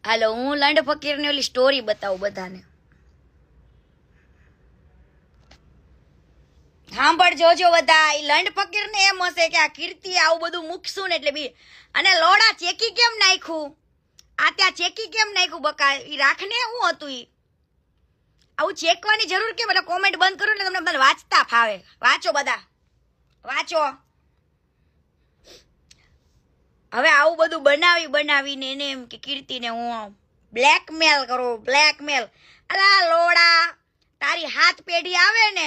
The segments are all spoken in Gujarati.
હાલો હું લંડ ફકીરની ઓલી સ્ટોરી બતાવું બધાને. સાંભળજો જો બધા. ઈ લંડ ફકીરને એમ હશે કે આ કીર્તિ આવું બધું મૂકશું ને એટલે બી. અને લોડા ચેકી કેમ નાખ્યું? આ ત્યાં ચેકી કેમ નાખ્યું બકા? ઈ રાખને શું હતું? ઈ આવું ચેકવાની જરૂર કેમ? એટલે કોમેન્ટ બંધ કરો એટલે તમને બધા વાંચતા ફાવે. વાંચો બધા, વાંચો. હવે આવું બધું બનાવીને એને એમ કે કીર્તિને હું બ્લેકમેલ કરું, બ્લેકમેલ. અલા લોડા, તારી હાથ પેઢી આવે ને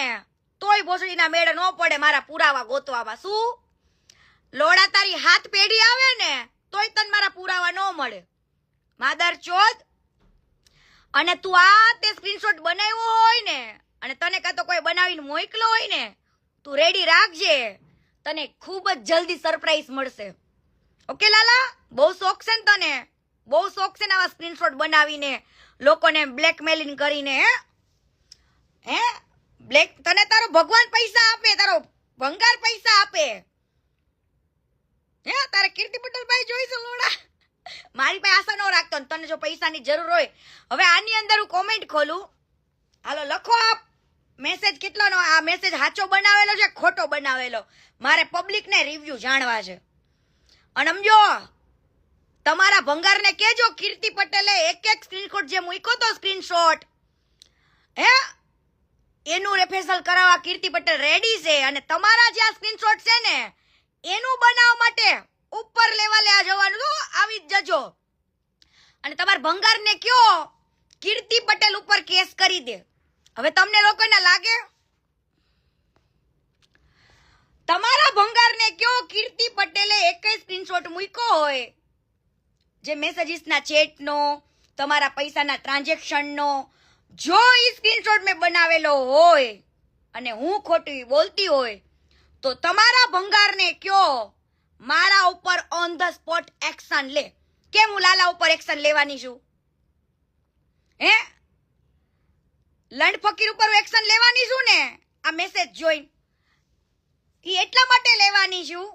તોય ભોસડીના મેળે ન પડે મારા પુરાવા ગોતવામાં. શું લોડા, તારી હાથ પેઢી આવે ને તોય તને મારા પુરાવા ન મળે માદર ચોદ. અને તું આ તે સ્ક્રીનશોટ બનાવ્યો હોય ને અને તને કાં તો કોઈ બનાવીને મોકલો હોય ને, તું રેડી રાખજે, તને ખૂબ જ જલ્દી સરપ્રાઈઝ મળશે. ઓકે લાલા, બહુ શોખ છે ને તને? બહુ શોખ છે ને આવા સ્ક્રીનશોટ બનાવીને લોકોને બ્લેકમેલિંગ કરીને? હે બ્લેક? તને તારો ભગવાન પૈસા આપે, તારો ભંગાર પૈસા આપે. હે તારે કીર્તિ પટેલ ભાઈ જોઈશું લોડા? મારી પાસે આશા ન રાખતો. તને જો પૈસાની જરૂર હોય, હવે આની અંદર હું કોમેન્ટ ખોલું. હાલો લખો આપ મેસેજ કેટલાનો. આ મેસેજ સાચો બનાવેલો છે ખોટો બનાવેલો? મારે પબ્લિકને રિવ્યુ જાણવા છે. અને સમજો, તમારા ભંગારને કહેજો કીર્તિ પટેલે એક સ્ક્રીનશોટ જે મૂક્યો તો સ્ક્રીનશોટ, હે એનું રેફેસલ કરાવવા કીર્તિ પટેલ રેડી છે. અને તમારા જે આ સ્ક્રીનશોટ છે ને એનું બનાવવા માટે ઉપર લેવલે આ જવાનું તો આવી જ જજો. અને તમારા ભંગારને કયો કીર્તિ પટેલ ઉપર કેસ કરી દે. હવે તમને લોકોને લાગે? તમારા ભંગારને કયો કીર્તિ પટેલે એક સ્ક્રીનશોટ મૂક્યો હોય જે મેસેજીસના ચેટનો, તમારા પૈસાના ટ્રાન્ઝેક્શનનો, જો એ સ્ક્રીનશોટ મેં બનાવેલો હોય અને હું ખોટી બોલતી હોય તો તમારા ભંગારને કયો મારા ઉપર ઓન ધ સ્પોટ એક્શન લે. કેમ હું લાલા ઉપર એક્શન લેવાની છું? હે લંડ ફકીર ઉપર એક્શન લેવાની છું ને આ મેસેજ જોઈ? એ એટલા માટે લેવાની છું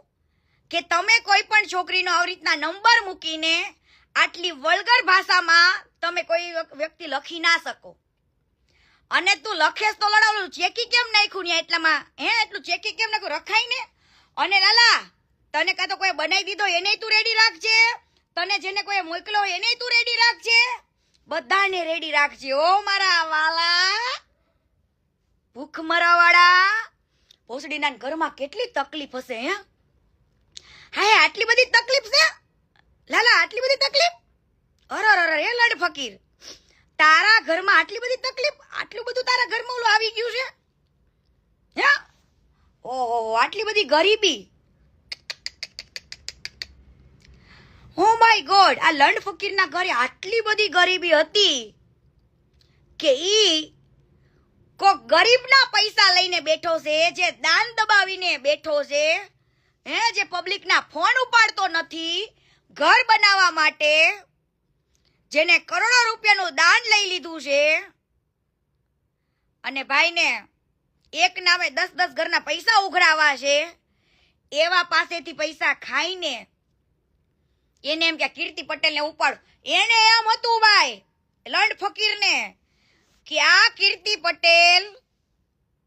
કે તમે કોઈ પણ છોકરીનો આવી રીતના નંબર મૂકીને આટલી વલ્ગર ભાષામાં તમે કોઈ વ્યક્તિ લખી ના શકો. અને તું લખેસ તો લડાવલું ચેકી કેમ નાખ્યું ને એટલામાં? હે એટલું ચેકી કેમ નાખ્યું? રખાય ને. અને લાલા, તને કાં તો કોઈ બનાવી દીધો એને તું રેડી રાખજે, તને જેને કોઈ મોકલો એને તું રેડી રાખજે, બધાને રેડી રાખજે. ઓ મારા વાલા ભૂખ મરાવાળા, ભોસડીના ઘરમાં કેટલી તકલીફ હશે? હે હા, આટલી બધી તકલીફ છે લાલા? આટલી બધી તકલીફ? અરે એ લડ ફકીર, તારા ઘરમાં આટલી બધી તકલીફ? આટલું બધું તારા ઘરમાં ઓલું આવી ગયું છે? હે ઓહો, આટલી બધી ગરીબી? ઓ માય ગોડ, આ લંડ ફકીરના ઘરે આટલી બધી ગરીબી હતી કે ઈ કોક ગરીબના પૈસા લઈને બેઠો છે, જે દાન દબાવીને બેઠો છે, હે જે પબ્લિકના ફોન ઉપાડતો નથી ઘર બનાવવા માટે, જેને કરોડો રૂપિયાનું દાન લઈ લીધું છે, અને ભાઈને એક નામે 10 ઘરના પૈસા ઉઘરાવા છે, એવા પાસેથી પૈસા ખાઈને એને એમ કે કીર્તિ પટેલને ઉપાડ. એને એમ હતું ભાઈ લંડ ફકીરને કે આ કીર્તિ પટેલ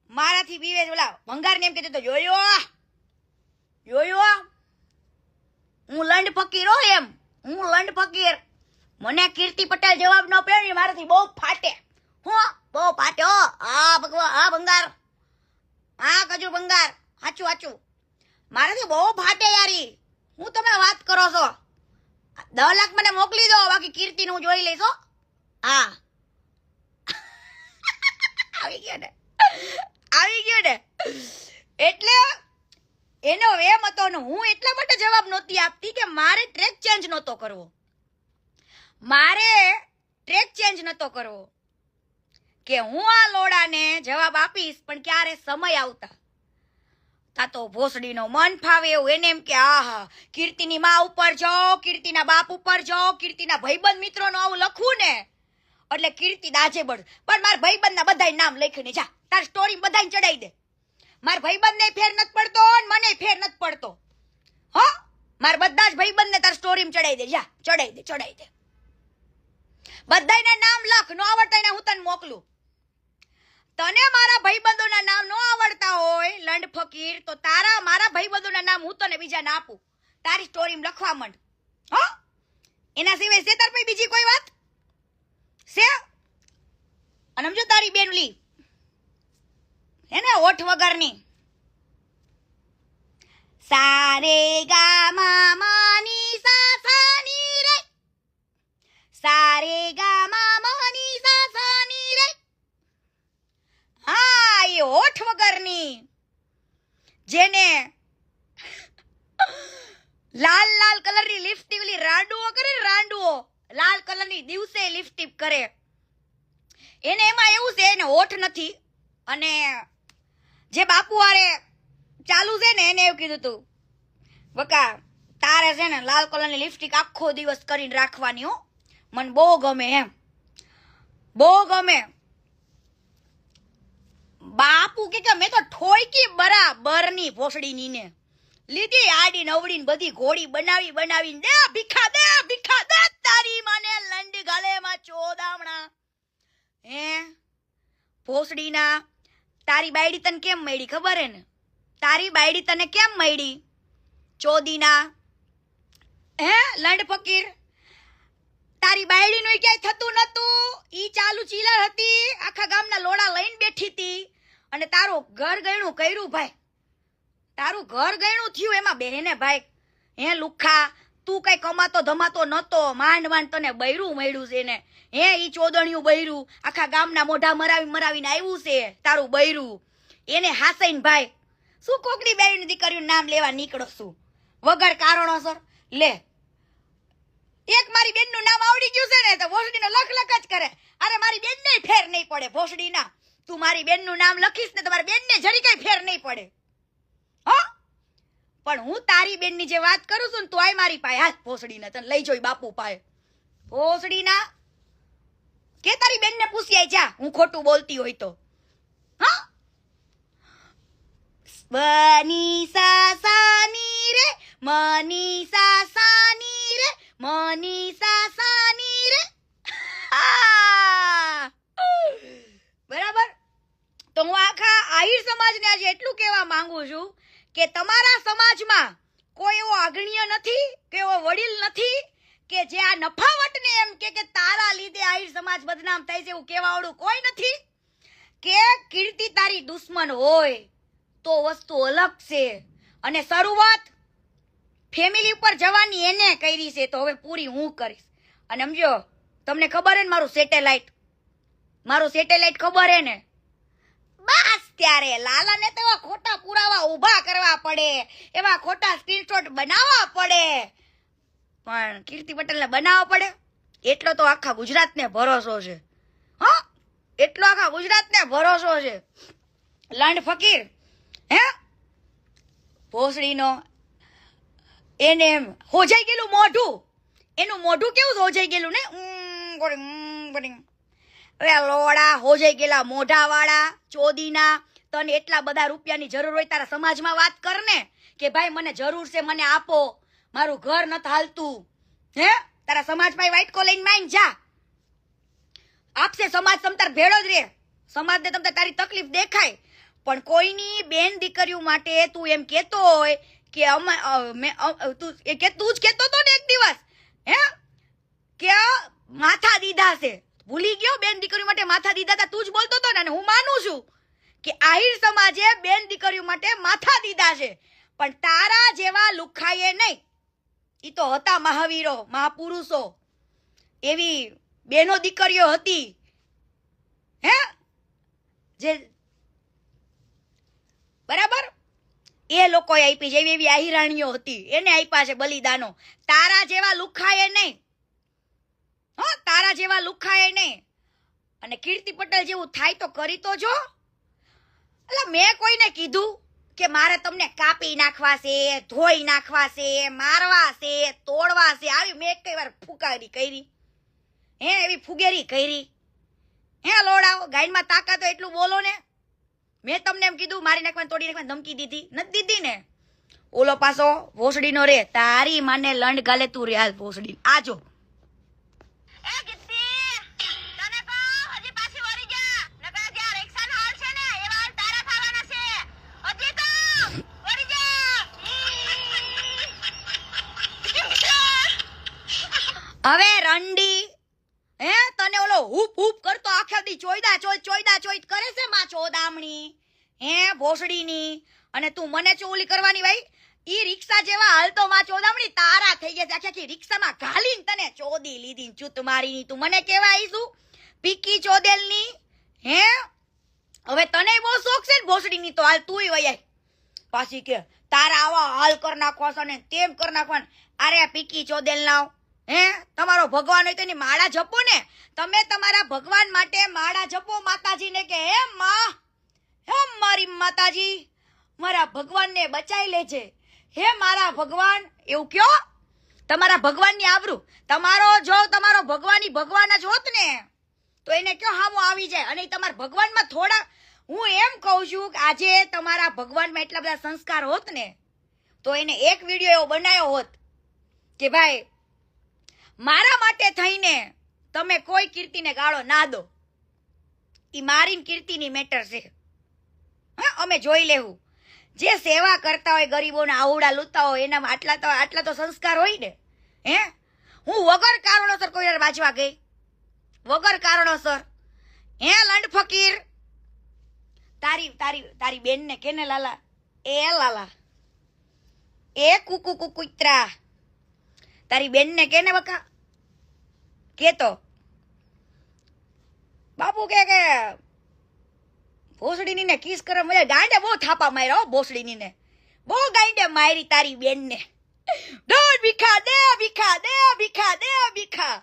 મારાથી બીવે. બોલા ભંગારને એમ કહેતો જોયો હું લંડ ફકીર હો, એમ હું લંડ ફકીર, મને કીર્તિ પટેલ જવાબ ન પડે મારાથી બહુ ફાટે. હું બહુ ફાટે હો. હા ભગવાન, હા ભંગાર, હા કજુ ભંગાર, સાચું મારાથી બહુ ફાટે યારી. હું તમે વાત કરો છો? 10 લાખ મને મોકલી દો, બાકી કીર્તિને હું જોઈ લઈશ. હા આવી ગયો ને. એટલે એનો એમ હતો ને હું એટલા માટે જવાબ નહોતી આપતી કે મારે ટ્રેક ચેન્જ નહોતો કરવો. કે હું આ લોડાને જવાબ આપીશ પણ ક્યારે સમય આવતા તા તો ભોસડીનો મન ફાવે એવું એને એમ કે આહા કીર્તિની માં ઉપર જાઓ, કીર્તિના બાપ ઉપર જાઓ, કીર્તિના ભાઈબંધ મિત્રોનો આવું લખવું ને એટલે કીર્તિ દાજે બળ. પણ મારા ભાઈબંધના બધાય નામ લખીને જા તાર સ્ટોરી બધાને ચડાઈ દે. મારા ભાઈબંધને ફેર નથી પડતો અને મને ફેર નથી પડતો. હો મારા બધા જ ભાઈબંધને તાર સ્ટોરીમાં ચડાઈ દે, જા ચડાઈ દે. બધાયના નામ લખ, નો આવડતા એને હું તને મોકલું. તને મારા ભાઈબંધોના નામ નો આવડતા હોય લંડ ફકીર, તો તારા મારા ભાઈબંધોના નામ હું તને બીજાને આપું. તારી સ્ટોરીમાં લખવા માંડ. હો, એના સિવાય છે તાર પછી બીજી કોઈ વાત છે? અને સમજો તારી બેનલી એને ઓઠ વગરની સારે ગા માની સા સાની રે, સારે ગા માની સા સાની રે. હા, એ ઓઠ વગરની જેને લાલ લાલ કલરની લિપસ્ટિક, ઓલી રાંડુઓ કરે ને, રાંડુઓ લાલ કલરની દિવસે લિપસ્ટિક કરે, એને એમાં એવું છે એને હોઠ નથી. અને જે બાપુ હારે ચાલુ છે ને એને એવું કીધું તું, બકા તારે છે ને લાલ કલરની લિપસ્ટિક આખો દિવસ કરીને રાખવાની હો, મને બહુ ગમે એમ, બહુ ગમે. બાપુ કે મેં તો ઠોયકી બરાબરની ભોસડીની ને લીધી આડી નવડી બધી ઘોડી બનાવી બનાવીને દે ભીખા દે તારી માને લંડ ગાલેમાં ચોદામણા. હે ભોસડીના, તારી બાયડી તને કેમ મળી ખબર હે ને? તારી બાયડી તને કેમ મળી ચોદીના? હે લંડ ફકીર, તારી બાયડીનું ક્યાંય થતું નતું, ઈ ચાલુ ચીલર હતી, આખા ગામના લોડા લઈને બેઠી હતી, અને તારું ઘર ગયણું કર્યું ભાઈ, તારું ઘર ગયણું થયું એમાં બહેને ભાઈ. હે લુખા, તું કઈ કમાતો ધમાતો નતો, માંડ માંડ તને બૈરું મળ્યું છે ને. હે ઈ ચોદણિયું બૈરું આખા ગામના મોઢા મરાવીને આવ્યું છે તારું બૈરું, એને હાસઈને ભાઈ શું કોકની બેયની દીકરીનું નામ લેવા નીકળો છું વગર કારણોસર? લે, એક મારી બેનનું નામ આવડી ગયું છે ને તો ભોસડીનો લખ લખ જ કરે. અરે મારી બેનને ફેર નહીં પડે ભોસડીના, તું મારી બેનનું નામ લખીશ ને તો મારી બેનને જરી કઈ ફેર નહીં પડે. હો, પણ હું તારી બેનની જે વાત કરું છું ને તો આય મારી પાસે હાથ ભોસડીને તને લઈ જોઈ બાપુ પાસે. ભોસડીના કે તારી બેનને પૂછી આય જા, હું ખોટું બોલતી હોય તો. હા, મનીષા સાની રે, મનીષા સાની રે, મનીષા સાની રે. બરાબર. તો હું આખા આહિર સમાજને આજે એટલું કહેવા માંગુ છું કે તમારા સમાજમાં કોઈ એવો અગ્રણીય નથી કે એવો વડીલ નથી કે જે આ નફાવટને એમ કે તારા લીધે આહિર સમાજ બદનામ થાય છે, એવું કહેવાવાળું કોઈ નથી. કે કીર્તિ તારી દુશ્મન હોય તો વસ્તુ અલગ છે, અને શરૂઆત ફેમિલી ઉપર જવાની એને કરી છે, તો હવે પૂરી હું કરીશ. અને સમજો તમને ખબર હે ને મારું સેટેલાઇટ ખબર હે ને, બસ ત્યારે લાલાને તો એવા ખોટા પુરાવા ઊભા કરવા પડે, એવા ખોટા સ્ક્રીનશોટ બનાવવા પડે, પણ કીર્તિ પટેલને બનાવવા પડે એટલો તો આખા ગુજરાતને ભરોસો છે. હા, એટલો આખા ગુજરાતને ભરોસો છે. લંડ ફકીર હે ભોસડીનો એને એમ હોજાઈ ગયેલું મોઢું, એનું મોઢું કેવું હોજાઈ ગયેલું ને, હવે લોડા હોજાઈ ગયેલા મોઢાવાળા ચોદીના. તને એટલા બધા રૂપિયાની જરૂર હોય તારા સમાજમાં વાત કર ને કે ભાઈ મને જરૂર છે, મને આપો, મારું ઘર નથી હાલતું. હે તારા સમાજમાં વાઇટ કો લઈને માંગ જા, આપશે સમાજ તમતાર ભેળો જ રે, સમાજને તમતાર તારી તકલીફ દેખાય. પણ કોઈની બેન દીકરીઓ માટે તું એમ કેતો હોય કે તું જ કેતો હતો ને એક દિવસ હે કે માથા દીધા છે, ભૂલી ગયો બેન દીકરીઓ માટે માથા દીધા હતા, તું જ બોલતો હતો ને. અને હું માનું છું કે આહિર સમાજે બેન દીકરીઓ માટે માથા દીધા છે, પણ તારા જેવા લુખાઈએ નહીં. ઈ તો હતા મહાવીરો મહાપુરુષો, એવી બેનો દીકરીઓ હતી હે જે બરાબર એ લોકોએ આપી, જેવી એવી આહિરાણીઓ હતી એને આપ્યા છે બલિદાનો. તારા જેવા લુખાએ નહીં, હા તારા જેવા લુખાએ નહીં. અને કીર્તિ પટેલ જેવું થાય તો કરી તો જો. એટલે મેં કોઈને કીધું કે મારે તમને કાપી નાખવા છે, ધોઈ નાખવા છે, મારવા છે, તોડવા છે, આવી મેં કઈ વાર ફુકારી કરી હે, એવી ફુગેરી કરી હે? લોડાઓ ગાયનમાં તાકાત હોય એટલું બોલો ને. મેં તમને એમ કીધું મારી નાખવાની તોડી નાખવાની ધમકી દીધી નથી દીધી ને? ઓલો પાછો ભોસડીનો રે, તારી માને લંડ ગાલે તું રે હાલ ભોસડી. આજો એ ગીતી હવે રંડી હે તને ઓલો હૂપ હૂપ કરતો આખા દી ચોયદા ચોઈત કરે છે માં ચોદામણી હે ભોસડીની, અને તું મને ચોલી કરવાની ભાઈ. ઈ રિક્ષા જેવા હાલતો માં ચોદામણી તારા થઈ ગયા છે. આખી રિક્ષામાં ઘાલીને તને ચોદી લીધી ચૂત મારીની. તું મને કેવા આવીશું પીકી ચોદેલની હે? હવે તને બહુ શોખ છે ને ભોસડીની, તો હાલ તુંય વયાય પાછી કે તારા આવા હાલ કર નાખવા છે ને તેમ કર નાખવા. અરે પીકી ચોદેલ લાવ હે, તમારો ભગવાન હોય તો એની માળા જપો ને. તમે તમારા ભગવાન માટે માળા જપો માતાજીને કે હે માં, હે મારી માતાજી મારા ભગવાનને બચાઈ લેજે, હે મારા ભગવાન. એવું કયો તમારા ભગવાનની આબરૂ. તમારો ભગવાન જ હોત ને તો એને કયો હામો આવી જાય. અને તમારા ભગવાનમાં થોડા, હું એમ કહું છું કે આજે તમારા ભગવાનમાં એટલા બધા સંસ્કાર હોત ને તો એને એક વિડીયો એવો બનાવ્યો હોત કે ભાઈ મારા માટે થઈને તમે કોઈ કીર્તિને ગાળો ના દો. ઈ મારી કીર્તિની મેટર છે. હા, અમે જોઈ લેવું. જે સેવા કરતા હોય ગરીબોને આવડા લૂતા હોય એનામાં આટલા તો સંસ્કાર હોય ને. હે, હું વગર કારણોસર કોઈ વાંચવા ગઈ, વગર કારણોસર. હે લંડ ફકીર, તારી બેન ને કેને લાલા, એ કુકુ કુકુત્રા, તારી બેન ને કેને બકા કેતો બાપુ કે ભોસડીની ને કિસ કરે. મને ગાંડે બહુ થાપા માર્યા હો, ભોસડીની ને બહુ ગાંડે મારી તારી બેન ને. દોડ ભીખા દે ભીખા.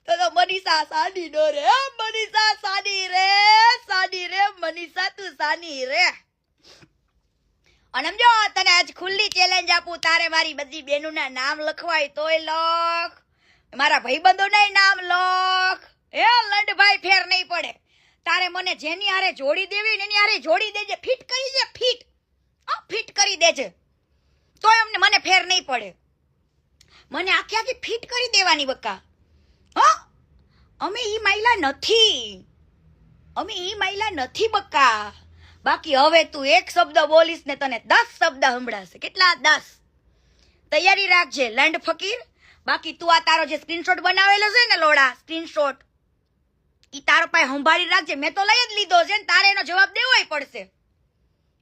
તો મનીષા સાની નો રે, મનીષા સાની રે મનીષા તું સાની રે. અને સમજો તને આજ ખુલ્લી ચેલેન્જ આપું, તારે મારી બધી બેનોના નામ લખવાય તોય લખ, મારા ભાઈબંધોના નામ લખ. હે લંડભાઈ ફેર નહીં પડે. તારે મને જેની હારે જોડી દેવી ને એની હારે જોડી દેજે. ફિટ કરી દે, ફિટ કરી દેજે તોય અમને મને ફેર નહીં પડે. મને આખી ફિટ કરી દેવાની બકા. હા, અમે ઈ માયલા નથી બકા. બાકી હવે તું એક શબ્દ બોલીશ ને તને 10 શબ્દ સંભળાશે. કેટલા? 10. તૈયારી રાખજે લંડ ફકીર. બાકી તું આ તારો જે સ્ક્રીનશોટ બનાવેલો છે ને લોડા, સ્ક્રીનશોટ ઈ તારો પાસે સંભાળી રાખજે. મેં તો લઈ જ લીધો છે ને તારે એનો જવાબ દેવોય પડશે.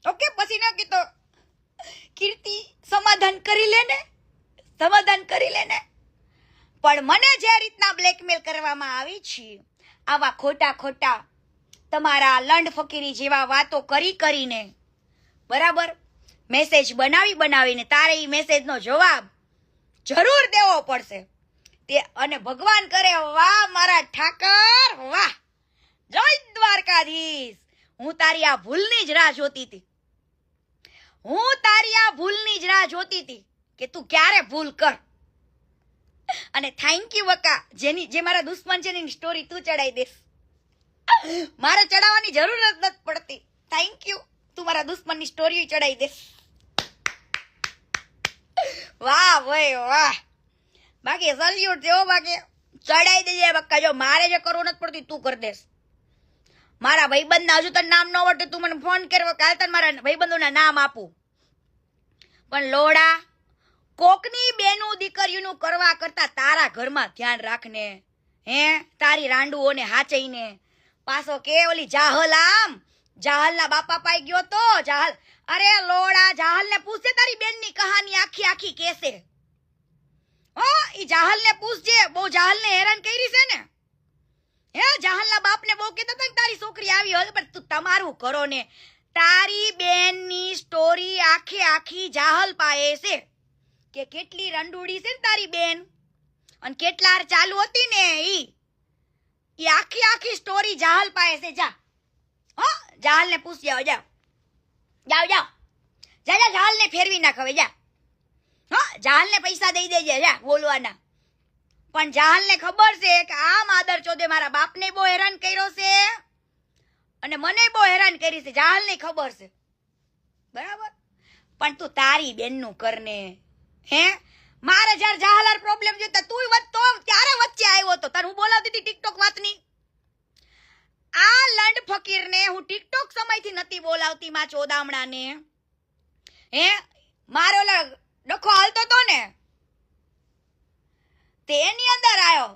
ઓકે, પછી ના કીધો કીર્તિ સમાધાન કરી લેને. પણ મને જે રીતના બ્લેકમેલ કરવામાં આવી છે, આવા ખોટા તમારા લંડ ફકીરી જેવા વાતો કરીને બરાબર મેસેજ બનાવીને તારે ઈ મેસેજનો જવાબ જરૂર દેવો પડશે. તે અને ભગવાન કરે વાહ મારા ઠાકર વાહ, જય દ્વારકાધીશ. હું તારી આ ભૂલની જ રાહ જોતી હતી કે તું ક્યારે ભૂલ કર. અને થેન્ક યુ બકા, જે મારા દુશ્મન છે એની સ્ટોરી તું ચડાવી દેશ. મારે ચડાવવાની જરૂર જ નથી પડતી. થેન્ક યુ, તું મારા દુશ્મનની સ્ટોરી ચડાવી દેશ. વાહ ભાઈ વાહ. બાકી સલ્યુટ દેવો, બાકી ચડાવી દેજે બક્કા. જો મારે જે કરવું નથી પડતું તું કરી દેશ. મારા ભાઈબંધના હજુ તને નામ ન આવડે તું મને ફોન કર્યો, કાલ તને મારા ભાઈબંધોના નામ આપું. પણ લોડા કોકની બેનું દીકરીઓનું કરવા કરતા તારા ઘરમાં ધ્યાન રાખને. હે, તારી રાંડુઓને હાચઈને પાછો કે ઓલી જાહલના બાપા પાઈ ગયો તો જાહલ. અરે લોડા, જાહલને પૂછે તારી બેનની કહાની આખી કેસે. ઈ જાહલને પૂછજે, બહુ જાહલને હેરાન કરી છે ને. હે, જાહલના બાપને બહુ કહેતા હતા કે તારી છોકરી આવી હોય, પણ તું તમારું કરો ને. તારી બેનની સ્ટોરી આખી જાહલ પાએ છે કે કેટલી રંડુડી છે ને તારી બેન, અને કેટલા ચાલુ હતી ને ઈ આખી સ્ટોરી જાહલ પાએ છે. જા જાહલને પૂછ જાઓ. જાહલને ફેરવી નાખ હવે. જાહલને પૈસા દઈ દેજે જા બોલવાના. પણ જાહલને ખબર છે કે આ માદર ચોદે મારા બાપને બહુ હેરાન કર્યો છે અને મને બહુ હેરાન કરી છે. જાહલને ખબર છે બરાબર. પણ તું તારી બેનનું કરને. હે, મારે જ્યારે જાહલાર પ્રોબ્લેમ જોતા તું ત્યારે વચ્ચે આવ્યો તો. તાર હું બોલાવતી હતી ટિકટોક વાતની. આ લંડ ફકીરને હું ટિકટોક સમયથી નથી બોલાવતી માં ચોદામણાને. હે, મારો ડખો હાલતો તો ને તે એની અંદર આવ્યો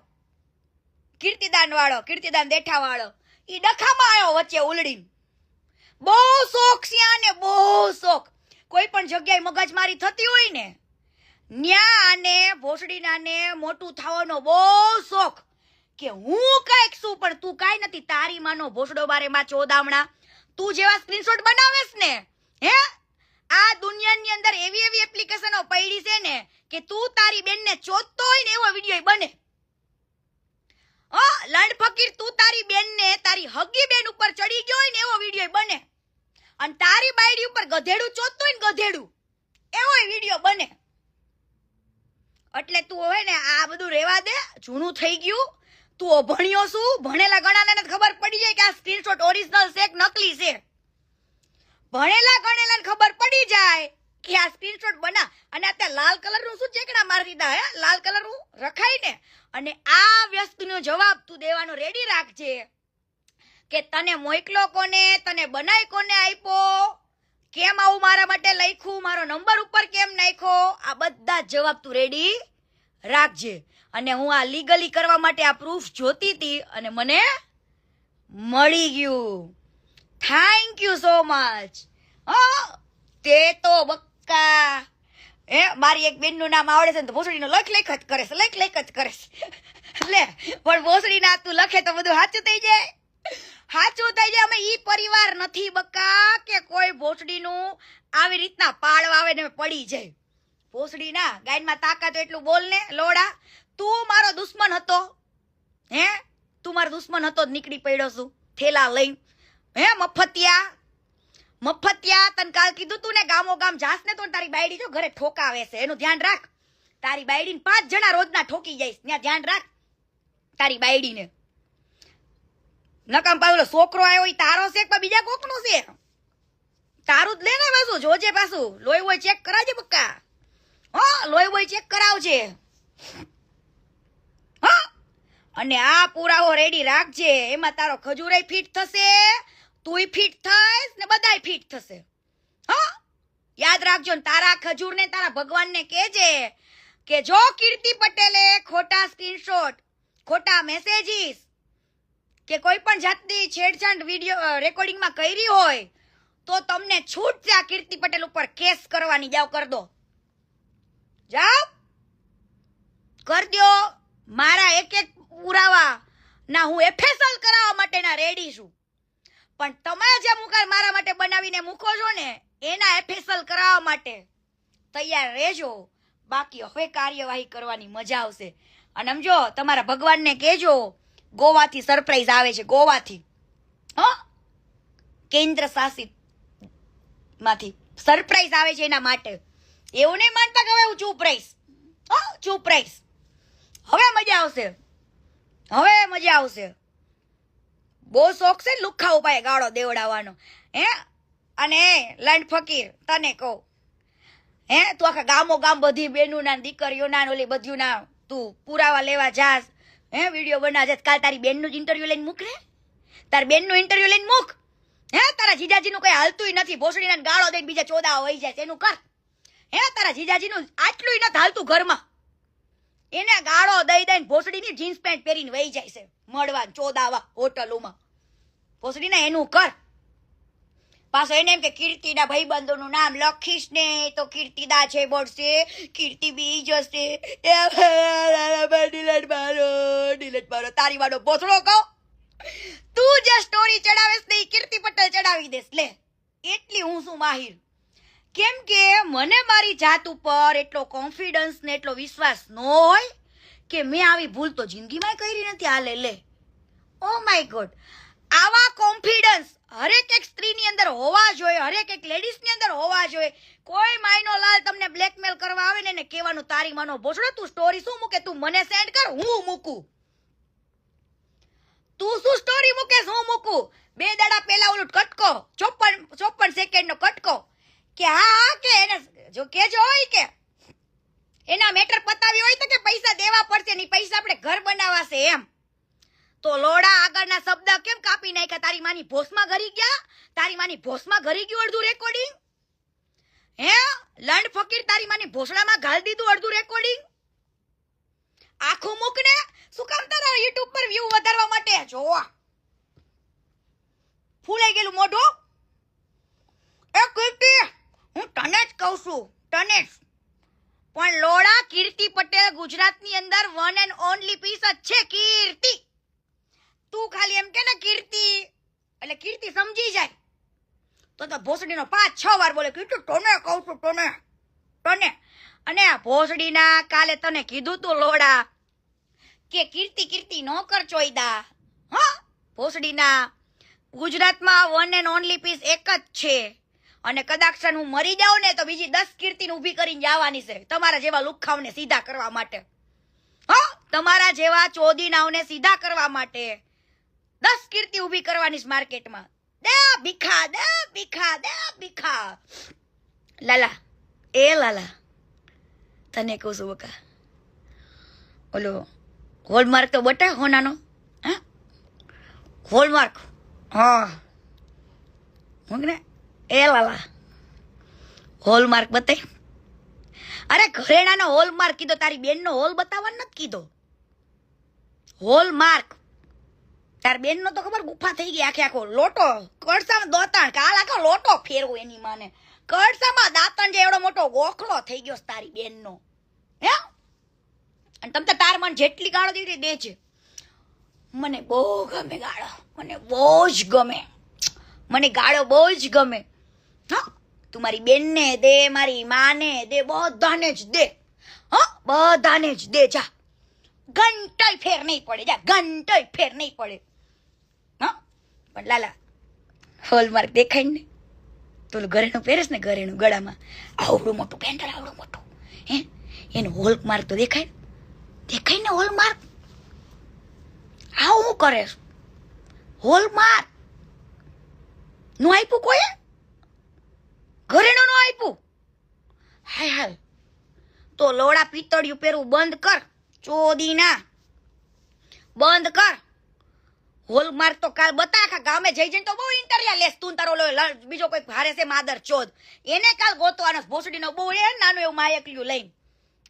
કીર્તિદાન દેઠા વાળો ઈ ડખામાં આવ્યો વચ્ચે ઉલડીને. બહુ શોખ છે આને, બહુ શોખ. કોઈ પણ જગ્યાએ મગજમારી થતી હોય ને ન્યા આને ભોસડીનાને મોટું થવાનો બહુ શોખ કે હું કાંઈક શું પણ તું કાંઈ નથી. તારી માનો ભોસડો બારે માં ચોદામણા તું જેવા સ્ક્રીનશોટ બનાવેસ ને હે આ દુનિયાની અંદર એવી એવી એપ્લિકેશનો પડી છે ને કે તું તારી બેનને ચોદતો હોય ને એવો વિડીયો બને. લંડ ફકીર તું તારી બેનને તારી હગી બેન ઉપર ચડી ગયો હોય ને એવો વિડીયો બને. અને તારી બાયડી ઉપર ગધેડું ચોદતો હોય ને ગધેડું એવો વિડીયો બને. એટલે તું હોય ને આ બધું રેવા દે, જૂનું થઈ ગયું. તું અભણ્યો શું? ભણેલા ગણાને ખબર પડી જાય કે આ સ્ક્રીનશોટ ઓરિજિનલ છે કે નકલી છે. ભણેલા ગણેલાને ખબર પડી જાય કે આ સ્ક્રીનશોટ બના. અને અત્યારે લાલ કલરનું શું ચેકડા મારી દીધા હે, લાલ કલરનું રખાય ને. અને આ વ્યસ્તનો જવાબ તું દેવાનો રેડી રાખજે કે તને મોકલો કોને, તને બનાય કોને આપ્યો, કેમ આવું મારા માટે લખ્યું, મારો નંબર ઉપર કેમ નાખ્યો, આ બધા જવાબ તું રેડી રાખજે. અને હું આ લીગલી કરવા માટે આ પ્રૂફ જોતી હતી અને મને મળી ગયું. Thank you so much. તે તો બક્કા મારી એક બેનનું નામ આવડે છે ને તો ભોસડીનો લખ જ કરે છે, લખ જ કરે છે. લે પણ ભોસડીના તું લખે તો બધું સાચું થઈ જાય, સાચું થઈ જાય. અમે ઈ પરિવાર નથી બક્કા કે કોઈ ભોસડીનું આવી રીતના પાડવા આવે ને પડી જાય. ભોસડીના ગાયનમાં તાકાત એટલું બોલ ને લોડા. તું મારો દુશ્મન હતો હે, તું મારો દુશ્મન હતો જ નીકળી પડ્યો છું થેલા લઈને હે મફતિયા. તને કાલ કીધું તું ને ગામો ગામ જાસ ને તો તારી બાયડી જો ઘરે ઠોકાવે છે, એનું ધ્યાન રાખ. તારી બાયડીને 5 જણા રોજના ઠોકી જઈશ, ત્યાં ધ્યાન રાખ તારી બાયડીને. નકામ પાછો છોકરો આવ્યો ઈ તારો છે કે બીજા કોકનો છે? તારું જ લે ને પાછું, જોજે પાછું લોહી હોય ચેક કરાવજે બક્કા. લોહી હોય ચેક કરાવજે. અને આ પુરાવો રેડી રાખજે, એમાં તારો ખજૂરે ફિટ થશે, તુંય ફિટ થઈશ ને બધાય ફિટ થશે. યાદ રાખજો. ને તારા ખજૂર ને તારા ભગવાન ને કહેજે કે જો કીર્તિ પટેલે ખોટા સ્ક્રીનશોટ, ખોટા મેસેજીસ કે કોઈ પણ જાતની છેડછાડ વિડીયો રેકોર્ડિંગમાં કરી હોય તો તમને છૂટ છે આ કીર્તિ પટેલ ઉપર કેસ કરવાની. જાઓ કર દો, જાઓ કર દો. મારા એક એક પુરાવા ના હું એફએસએલ કરાવવા માટેના રેડી છું, પણ તમે જે મુકાલ મારા માટે બનાવીને મૂકો છો ને એના એફએસએલ કરાવવા માટે તૈયાર રહેજો. બાકી હવે કાર્યવાહી કરવાની મજા આવશે. અને સમજો તમારા ભગવાનને કહેજો ગોવાથી સરપ્રાઈઝ આવે છે, ગોવાથી કેન્દ્ર શાસિત માંથી સરપ્રાઈઝ આવે છે એના માટે. એવું નહીં માનતા કે હવે હું ચૂપ રહીશ, ચૂપ રહીશ. હવે મજા આવશે, હવે મજા આવશે. બહુ શોખ છે લુખ્ખા ઉપાય ગાળો દેવડાવવાનો હે. અને લંડ ફકીર તને કહું હે, તું આખા ગામો ગામ બધી બેનું ના દીકરીઓના ઓલી બધું ના તું પુરાવા લેવા જાસ હે, વિડીયો બનાવ જાસ. કાલ તારી બેનનું જ ઇન્ટરવ્યુ લઈને મૂક ને, તારી બેનનું ઇન્ટરવ્યુ લઈને મૂક હે. તારા જીજાજીનું કઈ હાલતું નથી, ભોસડીના ગાળો દઈને બીજા ચોદા વહી જાય એનું કર હે. તારા જીજાજીનું આટલું નથી હાલતું ઘરમાં, એને ગાળો દઈ દઈને ભોસડીની જીન્સ પેન્ટ પહેરીને વહી જાય છે મળવા ચોદાવા હોટલોમાં. ભોસડીના એનું કર. પાછો એને એમ કે કીર્તિના ભાઈબંધોનું નામ લખીશ ને તો કીર્તિદા છે બોલશે, કીર્તિ બી જશે. ડિલેટ મારો તારી વાળો ભોસડો કહો. તું જે સ્ટોરી ચડાવેશ ને કીર્તિ પટેલ ચડાવી દેશ. લે એટલી હું શું માહિર. કેમ કે મને મારી જાત ઉપર એટલો કોન્ફિડન્સ ને એટલો વિશ્વાસ ન હોય કે મેં આવી ભૂલ તો જિંદગીમાં કરી નથી. હાલે લે, ઓ માય ગોડ. આવા કોન્ફિડન્સ હરેક એક સ્ત્રીની અંદર હોવા જોઈએ, હરેક એક લેડીઝની અંદર હોવા જોઈએ. કોઈ માયનો લાલ તમને બ્લેકમેલ કરવા આવે ને એને કહેવાનું તારી માનો ભોસડો તું સ્ટોરી શું મૂકે, તું મને સેન્ડ કર હું મૂકું. તું શું સ્ટોરી મૂકે હું મૂકું. 2 દાડા પહેલા ઓલું કટકો 54 સેકન્ડ નો કટકો કે હા કે એને જો કેજો હોય કે એના મેટર પતાવી હોય તો કે પૈસા દેવા પડશે, નહીં પૈસા આપણે ઘર બનાવાશે એમ. તો લોડા આગળના શબ્દ કેમ કાપી નાખ્યા? તારી માની ભોસમાં ઘરી ગયા, તારી માની ભોસમાં ઘરી ગયું અડધું રેકોર્ડિંગ હે. લંડ ફકીર તારી માની ભોસડામાં ઘાલ દીધું અડધું રેકોર્ડિંગ. આખું મૂક ને. શું કામ તારા યુટ્યુબ પર વ્યૂ વધારવા માટે? જોવા ફૂલાઈ ગયેલું મોઢું. એ કીર્તિ, હું તને જ કહું છું, તને જ. પણ લોડા, કીર્તિ પટેલ ગુજરાતની અંદર વન એન્ડ ઓનલી પીસ જ છે. કીર્તિ, તું ખાલી એમ કે ને કીર્તિ એટલે કીર્તિ સમજી જાય. તો ભોસડીનો 5-6 વાર બોલે કીર્તિ, તને કહું છું, તને તને. અને આ ભોસડીના કાલે તને કીધું તું લોડા કે કીર્તિ કીર્તિ નો કર ચોયદા. હા, ભોસડીના ગુજરાતમાં વન એન્ડ ઓનલી પીસ એક જ છે. અને કદાચ હું મરી જાઉં ને તો બીજી 10 કીર્તિને ઊભી કરીને જવાની છે તમારા જેવા લુખાવને સીધા કરવા માટે. હા, તમારા જેવા ચોદીનાઓને સીધા કરવા માટે 10 કીર્તિ ઊભી કરવાની છે માર્કેટમાં. દે ભીખા, દે ભીખા, દે ભીખા. લાલા, એ લાલા, તને કહું છું બકા, ઓલો હોલમાર્ક તો બટા હોનાનો. હા, હોલમાર્ક. હા, હું ને એ લાલા હોલમાર્ક બતાય. અરે ઘરેણાનો હોલમાર્ક કીધો, તારી બેનનો હોલ બતાવવાનો નથી કીધો. હોલમાર્ક. તાર બેનનો તો ખબર ગુફા થઈ ગઈ, આખે આખો લોટો કળસામાં દોતાણ કાલ આખો લોટો ફેરવો એની માને. કળસામાં દાંતણ જે એવડો મોટો ગોખલો થઈ ગયો તારી બેનનો. હે, અને તમ તાર મન જેટલી ગાળો દીધી દેજે. મને બહુ ગમે ગાળો, મને બહુ જ ગમે, મને ગાળો બહુ જ ગમે. હા, તું મારી બેનને દે, મારી માને દે, બધાને જ દે. હા, બધાને જ દે. જા, ઘંટાય ફેર નહીં પડે, જા, ઘંટાય ફેર નહીં પડે. હા, પણ લાલા હોલમાર્ક દેખાય ને તો ઘરેણું પહેરેસ ને, ઘરેણું ગળામાં આવડું મોટું પેન્ડલ, આવડું મોટું, હે, એનું હોલમાર્ક તો દેખાય, દેખાય ને હોલમાર્ક. આવું કરે હોલમાર્ક નું આપ્યું કોઈ, ઘરેણું નું આપ્યું. હાય હાય, તો લોડા પિત્તળિયું પહેરવું બંધ કર, ચોદીના બંધ કર. હોલમાર્ક તો કાલ બતા, આખા ગામે જઈ જઈને તો બહુ ઇન્ટરવ્યુ લેસ. તું તારો બીજો કોઈ ભારે છે માદર ચોદ, એને કાલ ગોતવાનો. ભોસડીનો બહુ એ નાનું એવું માયકલ્યું લઈને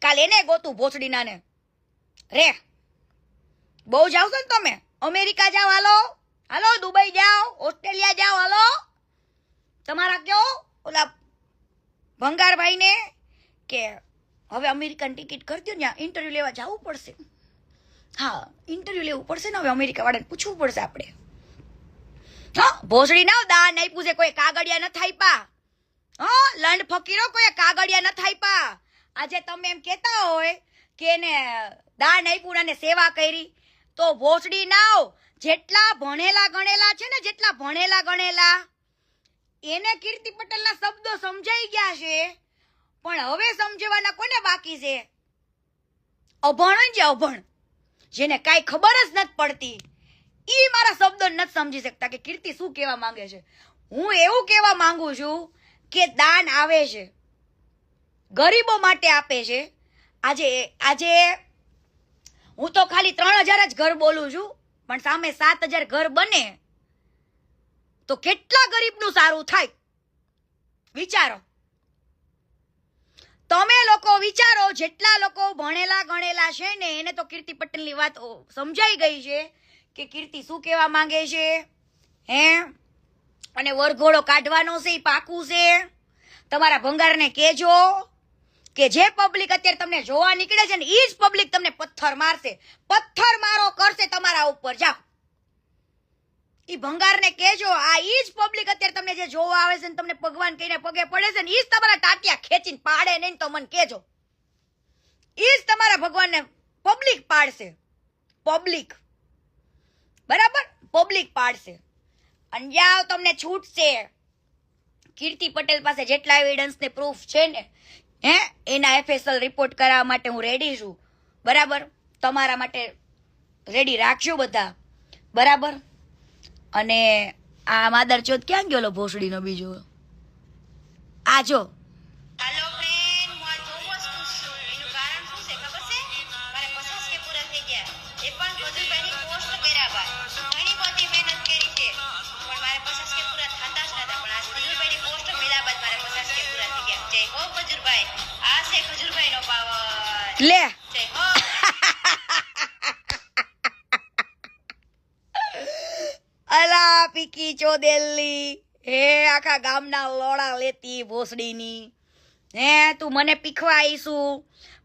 કાલ એને ગોતું ભોસડીના ને રે. બહુ જાવ છો ને તમે, અમેરિકા જાઓ, હાલો હાલો, દુબઈ જાઓ, ઓસ્ટ્રેલિયા જાઓ, હાલો. તમારા કયો ઓલા ભંગારભાઈ ને કે હવે અમેરિકન ટિકિટ કરી દો, ત્યાં ઇન્ટરવ્યુ લેવા જવું પડશે. હા, ઇન્ટરવ્યુ લેવું પડશે ને હવે અમેરિકા વાળાને પૂછવું પડશે આપણે. હા, ભોસડી ના દાન આપ્યું છે, કોઈ કાગળિયા ન થાયપા. હા, લંડ ફકીરો કોઈ કાગળિયા ન થાયપા. આજે તમે એમ કેતા હોય કે એને દાન આપ્યું ને સેવા કરી, તો ભોસડી નાવ જેટલા ભણેલા ગણેલા છે ને, જેટલા ભણેલા ગણેલા એને કીર્તિ પટેલના શબ્દો સમજાઈ ગયા છે. પણ હવે સમજવાના કોને બાકી છે? અભણ છે, અભણ, જેને કાંઈ ખબર જ નથી પડતી. ઈ મારા શબ્દો નથી સમજી શકતા કે કીર્તિ શું કહેવા માંગે છે. હું એવું કહેવા માંગુ છું કે દાન આવે છે, ગરીબો માટે આપે છે. આજે હું તો ખાલી 3000 જ ઘર બોલું છું, પણ સામે 7000 ઘર બને તો કેટલા ગરીબનું સારું થાય. વિચારો, તમે લોકો વિચારો. જેટલા લોકો ભણેલા ગણેલા છે ને એને તો કીર્તિ પટેલની વાત સમજાઈ ગઈ છે કે કીર્તિ શું કહેવા માંગે છે. હે, અને વરઘોડો કાઢવાનો છે, પાકું છે. તમારા ભંગારને કહેજો કે જે પબ્લિક અત્યારે તમને જોવા નીકળે છે ને એ જ પબ્લિક તમને પથ્થર મારશે, પથ્થર મારો કરશે તમારા ઉપર. જાઓ, ઈ ભંગારને કહેજો, આ ઈ જ પબ્લિક અત્યારે તમને જે જોવા આવે છે ને તમને ભગવાન કહીને પગે પડે છે ને ઈ જ તમારા ટાટિયા ખેંચીને પાડે નહીં તો મને કહેજો. ઈ જ તમારા ભગવાનને પબ્લિક પાડશે, પબ્લિક, બરાબર, પબ્લિક પાડશે. અને જાઓ, તમને છૂટશે. કીર્તિ પટેલ પાસે જેટલા એવિડન્સ ને પ્રૂફ છે ને, હે, એના FSL રિપોર્ટ કરાવવા માટે હું રેડી છું. બરાબર, તમારા માટે રેડી રાખજો બધા, બરાબર. અને આ માદર ચોથ ક્યાં ગયો ભોસડીનો બીજો? આ જો, હેલો ફ્રેન્ડ, હું આ જોવો જ ખુશ છું. એનું કારણ શું છે ખબર છે? મારે 50 કે પૂરા થઈ ગયા. એ પણ ખજૂરભાઈની પોસ્ટ કર્યા બાદ ઘણી બધી મહેનત કરી છે, પણ મારે 50 કે પૂરા થતા જ નતા. પણ આજ ખજૂરભાઈની પોસ્ટ મળ્યા બાદ મારે 50 કે પૂરા થઈ ગયા. જય હો ખજૂરભાઈ, આ છે ખજૂરભાઈનો પાવર. લે જય હો. અલા પીકી ચોદેલની હે આખા ગામના લોડા લેતી ભોસડીની હે તું મને પીખવા આવીશું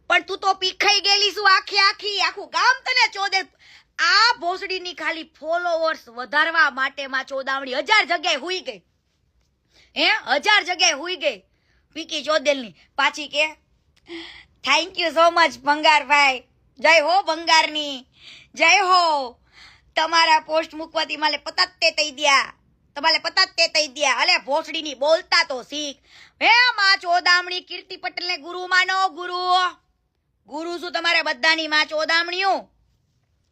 પણ તું તો પીખાઈ ગયેલી છું આખું ગામ તને ચોદેલ આ ભોસડીની ખાલી ફોલોવર્સ વધારવા માટે માં ચોદામણી 1000 જગ્યાએ હુઈ ગઈ હે 1000 જગ્યાએ હુઈ ગઈ પીકી ચોદેલની પાછી કે થેન્ક યુ સો મચ ભંગારભાઈ જય હો ભંગારની જય હો તમારા પોસ્ટ મૂકવાથી મારે પતાતે થઈ ગયા તમારે પતાતે થઈ ગયા અલે ભોસડીની બોલતા તો શીખ હે માં ચોદામણી કીર્તિ પટેલને ગુરુ માનો ગુરુ શું તમારે બધાની માં ચોદામણીઓ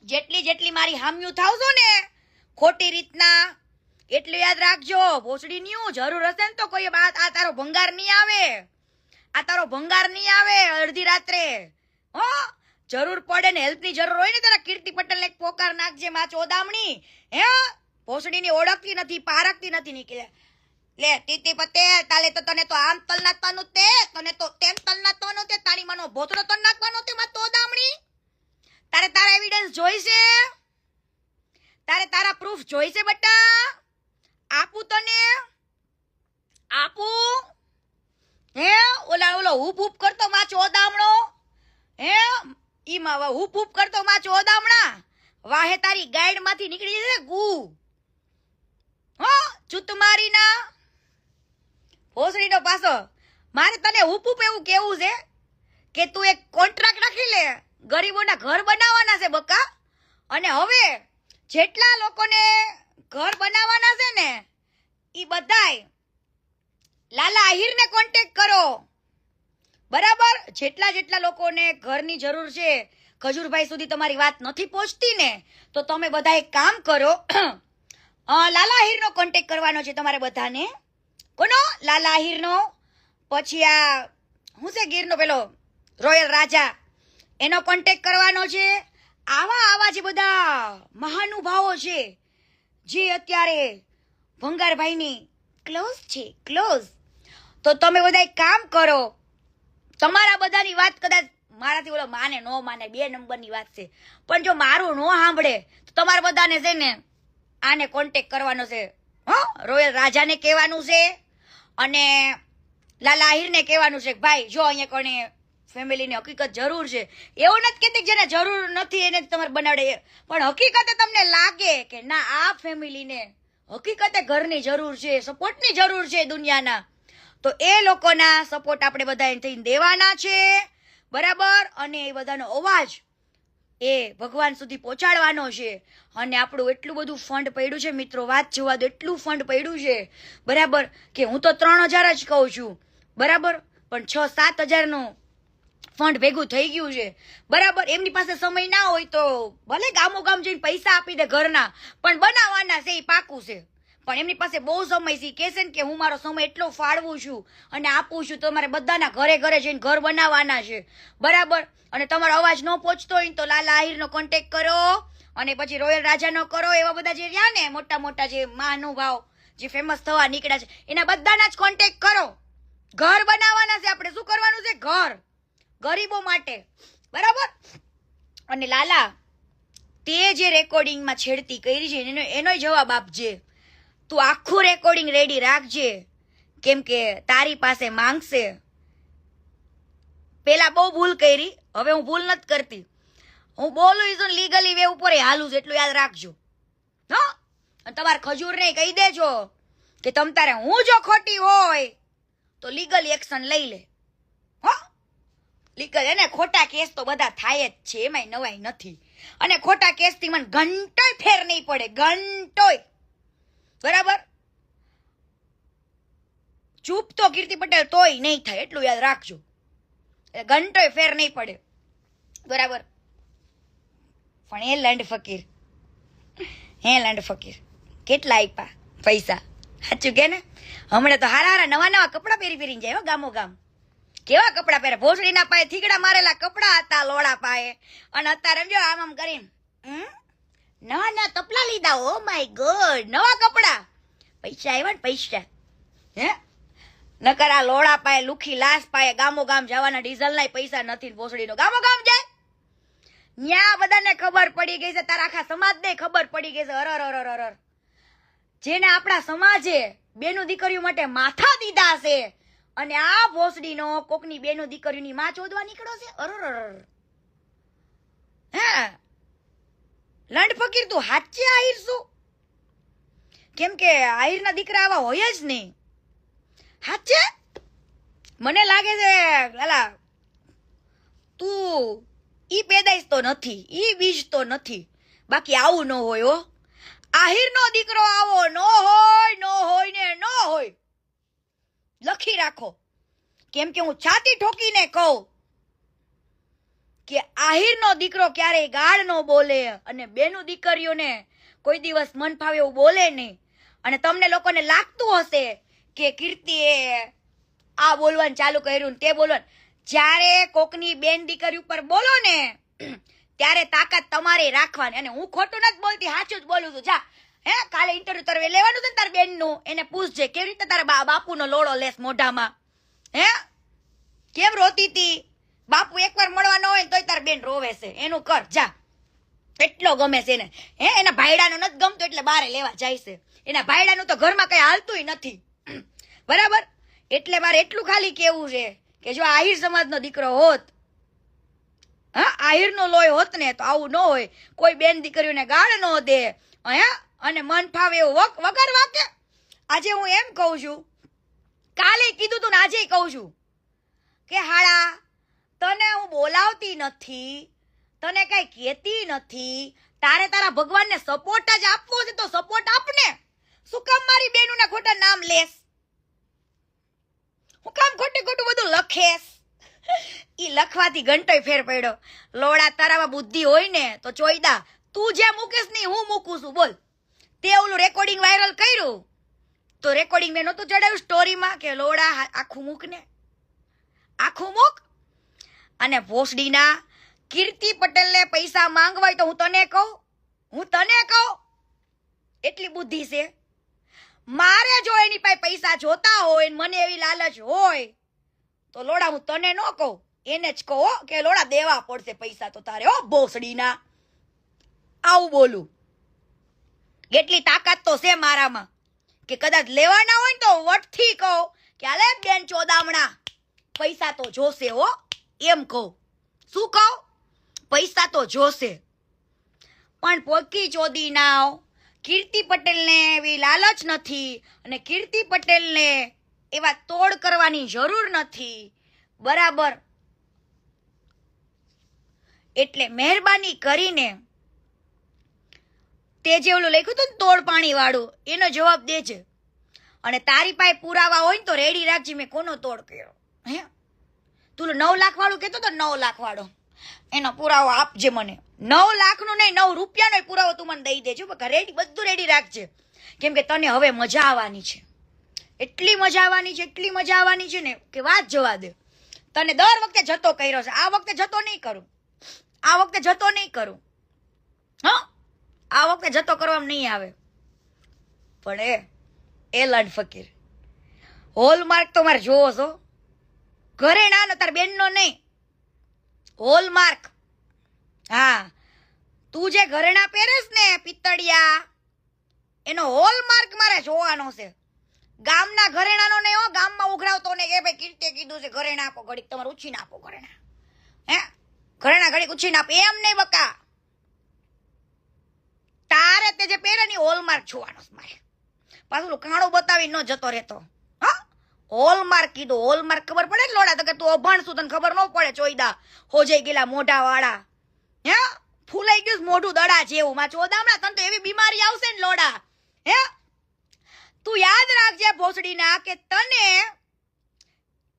જેટલી મારી હામ્યું થાવ છો ને ખોટી રીતના એટલે યાદ રાખજો ભોસડીની જરૂર હશે ને તો કોઈ આ તારો ભંગાર નહીં આવે અડધી રાત્રે હો જરૂર પડે ને હેલ્પ ની જરૂર હોય ને તારા કીર્તિ પટેલ ને પોકાર નાખજે માં ચોદામણી હે ભોસડીની ઓળખતી નથી પારખતી નથી નીકળે લે ટીટી પટેલ તાલે તો તને તો આમ તલ નાખવાનું તે તને તો તેમ તલ નાખવાનું તે તારી મનો ભોતરો તલ નાખવાનો તે માં ચોદામણી તારા એવિડન્સ જોઈશે તારા પ્રૂફ જોઈશે બેટા આપું તને આપું હે ઓલો હુપ કરતો માં ચોદામણો હે ઈમાં હુપ કરતો માં ચોદામણા વાહે તારી ગાઈડ માંથી નીકળી જશે ગુ હો ચૂત મારીના ભોસડીનો પાછો મારે તને હુપ એવું કેવું છે કે તું એક કોન્ટ્રાક્ટ રાખી લે ગરીબોના ઘર બનાવવાના છે બકા અને હવે જેટલા લોકોને ઘર બનાવવાના છે ને ઈ બધાય લાલા આહિરને કોન્ટેક્ટ કરો બરાબર જેટલા લોકોને ઘરની જરૂર છે ખજૂરભાઈ સુધી તમારી વાત નથી પહોંચતી ને તો તમે બધા એક કામ કરો લાલા આહિરનો કોન્ટેક્ટ કરવાનો છે તમારે બધાને કોનો લાલા આહિરનો પછી આ હું છે ગીરનો પેલો રોયલ રાજા એનો કોન્ટેક્ટ કરવાનો છે આવા જે બધા મહાનુભાવો છે જે અત્યારે ભંગારભાઈની ક્લોઝ તો તમે બધા એક કામ કરો તમારા બધાની વાત કદાચ મારાથી ઓલો માને નો માને 2 નંબરની વાત છે પણ જો મારું નો સાંભળે તો તમારે બધાને છે ને આને કોન્ટેક્ટ કરવાનો છે હો રોયલ રાજાને કહેવાનું છે અને લાલા આહિરને કહેવાનું છે કે ભાઈ જો અહીંયા કોને ફેમિલીની હકીકત જરૂર છે એવું નથી કહેતી જેને જરૂર નથી એને તમારે બનાવડે પણ હકીકતે તમને લાગે કે ના આ ફેમિલીને હકીકતે ઘરની જરૂર છે સપોર્ટની જરૂર છે દુનિયાના તો એ લોકોના સપોર્ટ આપણે બધા થઈને દેવાના છે બરાબર અને એ બધાનો અવાજ એ ભગવાન સુધી પહોંચાડવાનો છે અને આપણું એટલું બધું ફંડ પડ્યું છે મિત્રો વાત જોવા દો એટલું ફંડ પડ્યું છે બરાબર કે હું તો 3000 જ કહું છું બરાબર પણ 6-7 હજારનું ફંડ ભેગું થઈ ગયું છે બરાબર એમની પાસે સમય ના હોય તો ભલે ગામોગામ જઈને પૈસા આપી દે ઘરના પણ બનાવવાના છે એ પાકું છે પણ એમની પાસે બહુ સમય છે કે છે ને કે હું મારો સમય એટલો ફાળવું છું અને આપું છું તો મારે બધાના ઘરે જઈને ઘર બનાવવાના છે બરાબર અને તમારો અવાજ ન પહોંચતો હોય તો લાલા આહિરનો કોન્ટેક્ટ કરો અને પછી રોયલ રાજાનો કરો એવા બધા જે રહ્યા ને મોટા જે મહાનુભાવ જે ફેમસ થવા નીકળ્યા છે એના બધાના જ કોન્ટેક્ટ કરો ઘર બનાવવાના છે આપણે શું કરવાનું છે ઘર ગરીબો માટે બરાબર અને લાલા તે જે રેકોર્ડિંગમાં છેડતી કરી છે એનો જવાબ આપજે તું આખું રેકોર્ડિંગ રેડી રાખજે કેમ કે તારી પાસે માંગશે પેલા બહુ ભૂલ કરી હવે હું ભૂલ નથી કરતી હું બોલું છું લીગલી વે ઉપર હાલું છું એટલું યાદ રાખજો હો તમારે ખજૂરને કહી દેજો કે તમ તારે હું જો ખોટી હોય તો લીગલ એક્શન લઈ લે હો લીગલ એને ખોટા કેસ તો બધા થાય જ છે એમાંય નવાઈ નથી અને ખોટા કેસથી મને ઘંટોય ફેર નહીં પડે ઘંટોય બરાબર ચૂપ તો કીર્તિ પટેલ તોય નહીં થાય એટલું યાદ રાખજો ઘંટોય ફેર નહીં પડે બરાબર પણ એ લેન્ડ ફકીર કેટલા આપ્યા પૈસા સાચું કે ને હમણાં તો હારા નવા કપડા પહેરીને જાય ગામો ગામ કેવા કપડા પહેરે ભોસડીના પાયે થીગડા મારેલા કપડા હતા લોડા પાયે અને અત્યારે જો આમ કરીને નવા તપલા લીધા ઓ માય ગોડ નવા કપડા પૈસા આવ્યા ને પૈસા હે નકર આ લોડા પાયે લુખી લાશ પાયે ગામો ગામ જવાના ડીઝલ ના પૈસા નથી ભોસડીનો ગામો ગામ જાય ન્યા બધાને ખબર પડી ગઈ છે તારા આખા સમાજ ને ખબર પડી ગઈ છે અરર જેને આપણા સમાજે બેનું દીકરીઓ માટે માથા દીધા છે, અને આ ભોસડીનો કોકની બેનું દીકરીઓની માં ચોદવા નીકળ્યો છે. અરર હે લંડ ફકીર, તું હાચે આહિર શું? કેમ કે આહિરના દીકરા આવા હોય જ નહીં. હાચે મને લાગે છે લાલા તું ઈ પેદાઈશ તો નથી, ઈ બીજ તો નથી, બાકી આવું ન હોય હો. આહિરનો દીકરો આવો ન હોય, ન હોય ને ન હોય. લખી રાખો. કેમ કે હું છાતી ઠોકીને કહું કે આહિરનો દીકરો ક્યારેય ગાળ ન બોલે, અને બેનું દીકરીઓને કોઈ દિવસ મન ફાવે એવું બોલે નહીં. અને તમને લોકોને લાગતું હશે કે કીર્તિએ આ બોલવાનું ચાલુ કર્યું તે બોલવાનું, જ્યારે કોકની બેન દીકરી ઉપર બોલો ને ત્યારે તાકાત તમારે રાખવાની. અને હું ખોટું નથી બોલતી, સાચું જ બોલું છું. જા હે કાલે ઇન્ટરવ્યુ તરવે લેવાનું છે ને તાર બેનનું, એને પૂછજે કેવી રીતે તારા બાપુનો લોડો લેસ મોઢામાં. હે કેમ રોતી હતી? બાપુ એકવાર મળવા ન હોય તોય તાર બેન રોવે છે. એનું કર જા, એટલો ગમે છે એને. હે એના ભાઈડાનું નથી ગમતું એટલે બારે લેવા જાય છે. એના ભાઈડાનું તો ઘરમાં કઈ હાલતું નથી, બરાબર? એટલે મારે એટલું ખાલી કેવું છે કે જો આહિર સમાજનો દીકરો હોત, હા આહિરનો લોહી હોત ને તો આવું ન હોય. કોઈ બેન દીકરીઓને ગાળ ન દે, હે અને મન ફાવે એવું વગર વાકે. આજે હું એમ કહું છું, કાલે કીધું તું ને આજે કહું છું કે હાડા તને હું બોલાવતી નથી, તને કઈ કહેતી નથી, તારે તારા ભગવાનને સપોર્ટ જ આપવો છે તો સપોર્ટ આપને. શું કામ મારી બેનુના ખોટા નામ લેસ? હું કામ ખોટું ખોટું બધું લખેસ? ઈ લખવાથી ઘંટોય ફેર પડ્યો. લોડા તારામાં બુદ્ધિ હોય ને તો ચોયદા તું જે મૂકેશ નહીં હું મૂકું છું. બોલ તે ઓલું રેકોર્ડિંગ વાયરલ કર્યું તો રેકોર્ડિંગ મેં નહોતું ચડાવ્યું સ્ટોરીમાં કે લોડા આખું મૂક ને, આખું મૂક. અને ભોસડીના કીર્તિ પટેલને પૈસા માંગવા હોય તો હું તને કહું, એટલી બુદ્ધિ છે મારે. જો એની પાસે પૈસા જોતા હોય ને મને એવી લાલચ હોય તો લોડા હું તને ન કહું, એને જ કહો કે લોડા દેવા પડશે પૈસા તો તારે. હો ભોસડીના આવું બોલું, એટલી તાકાત તો છે મારામાં કે કદાચ લેવાના હોય ને તો વટથી કહું કે આલે બેન ચોદામણા પૈસા તો જોશે. હો એમ કહું. શું કહું? પૈસા તો જોશે. પણ પોકી ચોદી નાવ કીર્તિ પટેલને એવી લાલચ નથી, અને કીર્તિ પટેલને એવા તોડ કરવાની જરૂર નથી, બરાબર? એટલે મહેરબાની કરીને તે જે ઓલું લખ્યું હતું ને તોડ પાણી વાળું એનો જવાબ દેજે. અને તારી પાસે પુરાવા હોય ને તો રેડી રાખજે મેં કોનો તોડ કર્યો. હે તું 9 લાખ વાળું કહેતો તો 9 લાખ વાળો એનો પુરાવો આપજે મને. 9 લાખનું નહીં 9 રૂપિયાનો પુરાવો તું મને દઈ દેજો. રેડી બધું રેડી રાખજે. કેમ કે તને હવે મજા આવવાની છે, એટલી મજા આવવાની છે ને કે વાત જવા દે. તને દર વખતે જતો કર્યો છે, આ વખતે જતો નહીં કરું. હા આ વખતે જતો કરવામાં નહીં આવે. પણ એ લંડ ફકીર હોલમાર્ક તો મારે જોવો છો. ઘરે ના તાર બેનનો નહીં, હોલમાર્ક. હા તું જે ઘરેણા પહેરેસ ને પિત્તળિયા એનો હોલમાર્ક મારે જોવાનો છે. ગામના ઘરેણાનો નહીં હો. ગામમાં ઉઘરાવતો ને કે ભાઈ કીર્તિએ કીધું છે ઘરેણા આપો, ઘડીક તમારે ઉછીને આપો ઘરેણા. હે ઘરેણા ઘડીક ઉછીને આપો એમ નહીં બકા. તારે તે જે પહેરે ને હોલમાર્ક જોવાનો છે મારે. પાછું કાણું બતાવી ન જતો રહેતો. હા હોલમાર્ક કીધું. હોલમાર્ક ખબર પડે ને લોડા? તો કે તું અભણ છું તને ખબર ન પડે. ચોયદા હોજાઈ ગયેલા મોઢા વાળા. હે ફૂલાઈ ગયું મોઢું દડા જેવું. માં ચોદામણા તને તો એવી બીમારી આવશે ને લોડા. હે તું યાદ રાખજે ભોસડીના કે તને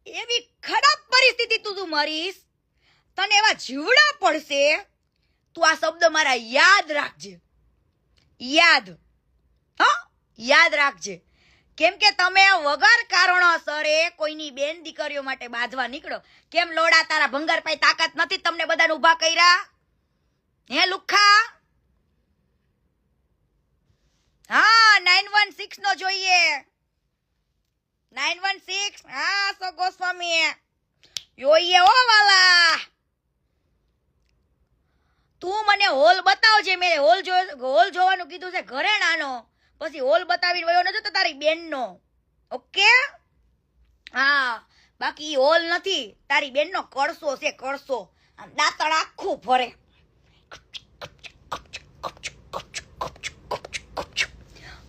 એવી ખરાબ પરિસ્થિતિ તું મરીશ, તને એવા જીવડા પડશે. તું આ શબ્દ મારા યાદ રાખજે. યાદ રાખજે. કેમ કે તમે વગર કારણોસરે કોઈની બેન દીકરીઓ માટે બાંધવા નીકળો. કેમ લોડા તારા ભંગાર પાસે તાકાત નથી તમને બધાને ઊભા કર્યા? હે લુખ્ખા? હા 916 નો જોઈએ. 916 હા સો ગોસ્વામી જોઈએ હો વાલા. તું મને હોલ બતાવજે. મેં હોલ જોવાનું કીધું છે ઘરેણાનો, પછી હોલ બતાવીને વયો ન જતો તારી બેનનો. ઓકે? હા, બાકી હોલ નથી, તારી બેનનો કળસો છે, કળસો. આમ દાંતણ આખું ફરે.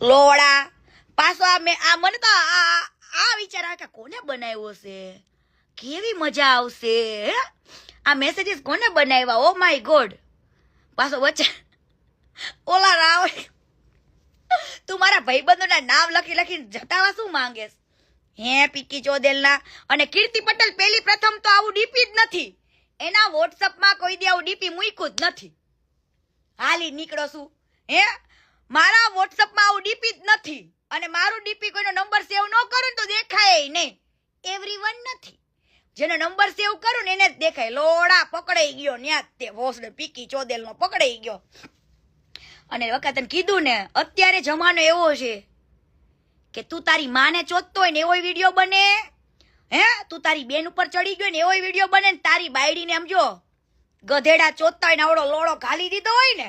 લોડા પાછો મને તો આ વિચાર આવે કે કોને બનાવ્યો છે, કેવી મજા આવશે. આ મેસેજીસ કોને બનાવ્યા? Oh my God. પાછો વચ્ચે ઓલા રાવ, તું મારા ભાઈબંધોના નામ લખી લખીને જતાવા શું માંગેસ? હે પીકી ચોદેલના. અને કીર્તિ પટેલ પેલી પ્રથમ તો આવું ડીપી જ નથી, એના વોટ્સઅપમાં કોઈ દી આવું ડીપી મૂક્યું જ નથી. હાલી નીકળો છું. હે મારા વોટ્સઅપમાં આવું ડીપી જ નથી, અને મારું ડીપી કોઈનો નંબર સેવ ન કરું ને તો દેખાય નહીં. એવરીવન નથી, જેનો નંબર સેવ કરું ને એને જ દેખાય. લોડા પકડાઈ ગયો ન્યા તે ભોસડે પીકી ચોદેલનો પકડાઈ ગયો. અને વખત કીધું ને, અત્યારે જમાનો એવો છે કે તું તારી માને ચોતતો હોય ને એવો વિડીયો બને, હે તું તારી બેન ઉપર ચડી ગયો ને એવો વિડીયો બને, ને તારી બાયડીને આમ જો ગધેડા ચોતતા હોય ને આવડો લોડો ઘાલી દીધો હોય ને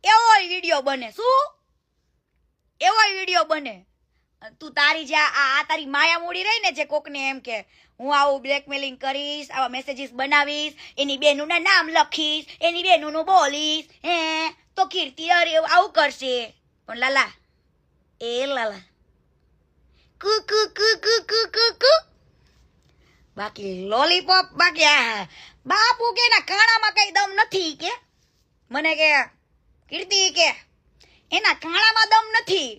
એવો વિડીયો બને. શું? એવો વિડીયો બને. તું તારી જે આ તારી માયા મૂડી રહી ને, જે કોકને એમ કે હું આવું બ્લેકમેલિંગ કરીશ, આવા મેસેજીસ બનાવીશ, એની બેનુંના નામ લખીશ, એની બેનુંનું બોલીશ, હે તો કીર્તિ અરે આવું કરશે. પણ લાલા, એ લાલા કુ કુ કુ કુ કુ કુ કુ. બાકી લોલીપોપ, બાકી આ બાપુ કે ના કાણામાં કઈ દમ નથી કે મને કે કીર્તિ કે એના કાણામાં દમ નથી,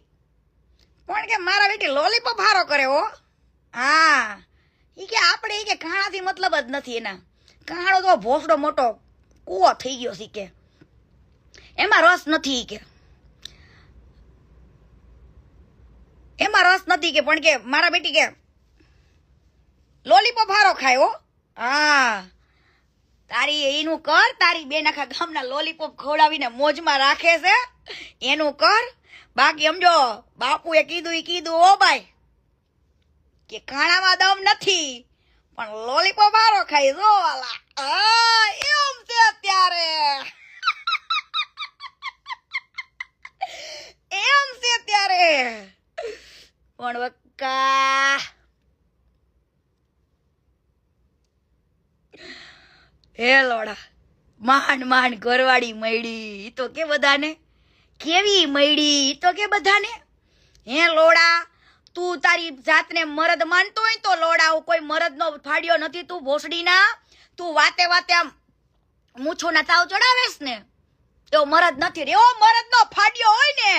પણ કે મારા બેટી લોલીપોપ હારો કરે હો. હા, ઈ કે આપણે ઈ કે કાણાથી મતલબ જ નથી. એના કાણો તો ભોસડો મોટો કૂવો થઈ ગયો છે કે એમાં રસ નથી કે એમાં રસ નથી કે પણ કે મારા બેટી કે લોલીપોપ હારો ખાય હો. હા, તારી એનું કર, તારી બેન આખા ગામના લોલીપોપ ખવડાવીને મોજમાં રાખે છે, એનું કર. બાકી સમજો બાપુએ કીધું ઈ કીધું હો ભાઈ, કે ખાણામાં દમ નથી પણ લોલીપોપ હારો ખાય જો વાલા. એમ છે અત્યારે, એમ છે ત્યારે. પણ વક્કા હે લોડા, માંડ ઘરવાળી મળી, ઈ તો કે બધાને કેવી મળી, ઈ તો કે બધાને. હે લોડા, તું તારી જાતને મરદ માનતો હોય તો લોડા, કોઈ મરદનો ફાડ્યો નથી તું ભોસડીના. તું વાતે વાતે આમ મૂછોના તાવ ચડાવેશ ને એવો મરદ નથી રે. એવો મરદનો ફાડ્યો હોય ને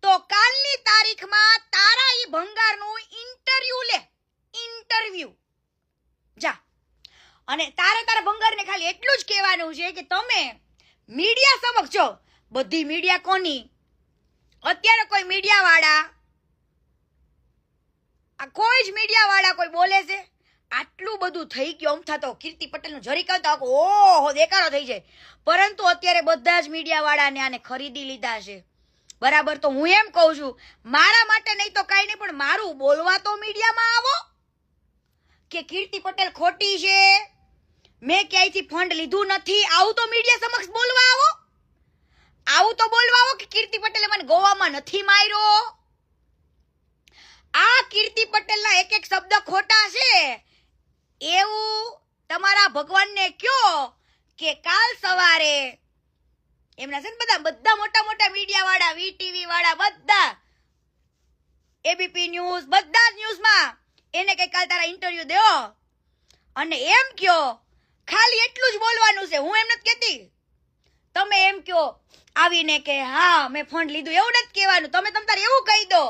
તો કાલની તારીખમાં તારા ઈ ભંગારનું ઇન્ટરવ્યુ લે, ઇન્ટરવ્યુ જા. અને તારા ભંગારને ખાલી એટલું જ કહેવાનું છે કે તમે મીડિયા સમક્ષ જો, બધી મીડિયા કોની અત્યારે કોઈ મીડિયા વાળા, આ કોઈ જ મીડિયા વાળા કોઈ બોલે છે? આટલું બધું થઈ ગયું, આમ થતો કીર્તિ પટેલનું જરી કરતા ઓહો દેખાડો થઈ જાય. પરંતુ અત્યારે બધા જ મીડિયા વાળાને આને ખરીદી લીધા છે. બરાબર? તો હું એમ કહું છું, મારા માટે નહીં તો કઈ નહીં, પણ મારું બોલવા તો મીડિયામાં આવો કે કીર્તિ પટેલ ખોટી છે, મેં ક્યાંયથી ફંડ લીધું નથી, આવું તો મીડિયા સમક્ષ બોલવા આવો. આવું તો બોલવા આવો કે કીર્તિ પટેલે મને ગોવામાં નથી માર્યો. આ કીર્તિ પટેલના એક એક શબ્દ ખોટા છે એવું તમારા ભગવાનને કયો કે કાલ સવારે એમના છે ને બધા મોટા મોટા મીડિયા વાળા, વીટીવી વાળા, બધા એબીપી ન્યૂઝ, બધા જ ન્યૂઝમાં એને કઈ કાલ તારા ઇન્ટરવ્યુ દેવો અને એમ કયો. ખાલી એટલું જ બોલવાનું છે, હું એમ નથી કહેતી. તમે એમ કયો આવીને કે હા મેં ફંડ લીધું, એવું નથી કહેવાનું. તમે તારે એવું કહી દો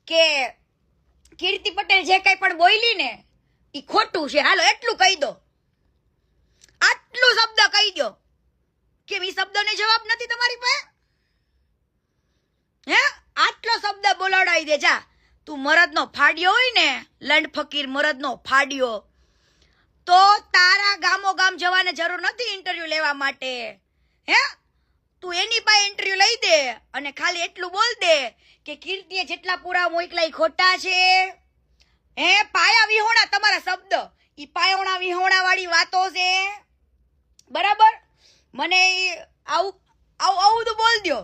કે કીર્તિ પટેલ જે કઈ પણ બોલી ને એ ખોટું છે, હાલો એટલું કહી દો. આટલું શબ્દ કહી દો કે એ શબ્દને જવાબ નથી તમારી પાસે. હે આટલો શબ્દ બોલાવડાવી દે જા. તું મરદનો ફાડ્યો હોય ને, લંડ ફકીર મરદનો ફાડ્યો, તો તારા ગામો ગામ જવાને જરૂર નથી ઇન્ટરવ્યુ લેવા માટે. હે તું એની પાસે ઇન્ટરવ્યુ લઈ દે અને ખાલી એટલું બોલ દે કે કીર્તિએ જેટલા પૂરા મોકલા ખોટા છે. હે પાયા વિહોણા તમારા શબ્દ, ઈ પાયોણા વિહોણા વાળી વાતો છે. બરાબર? મને આવું આવું બધું બોલ દો.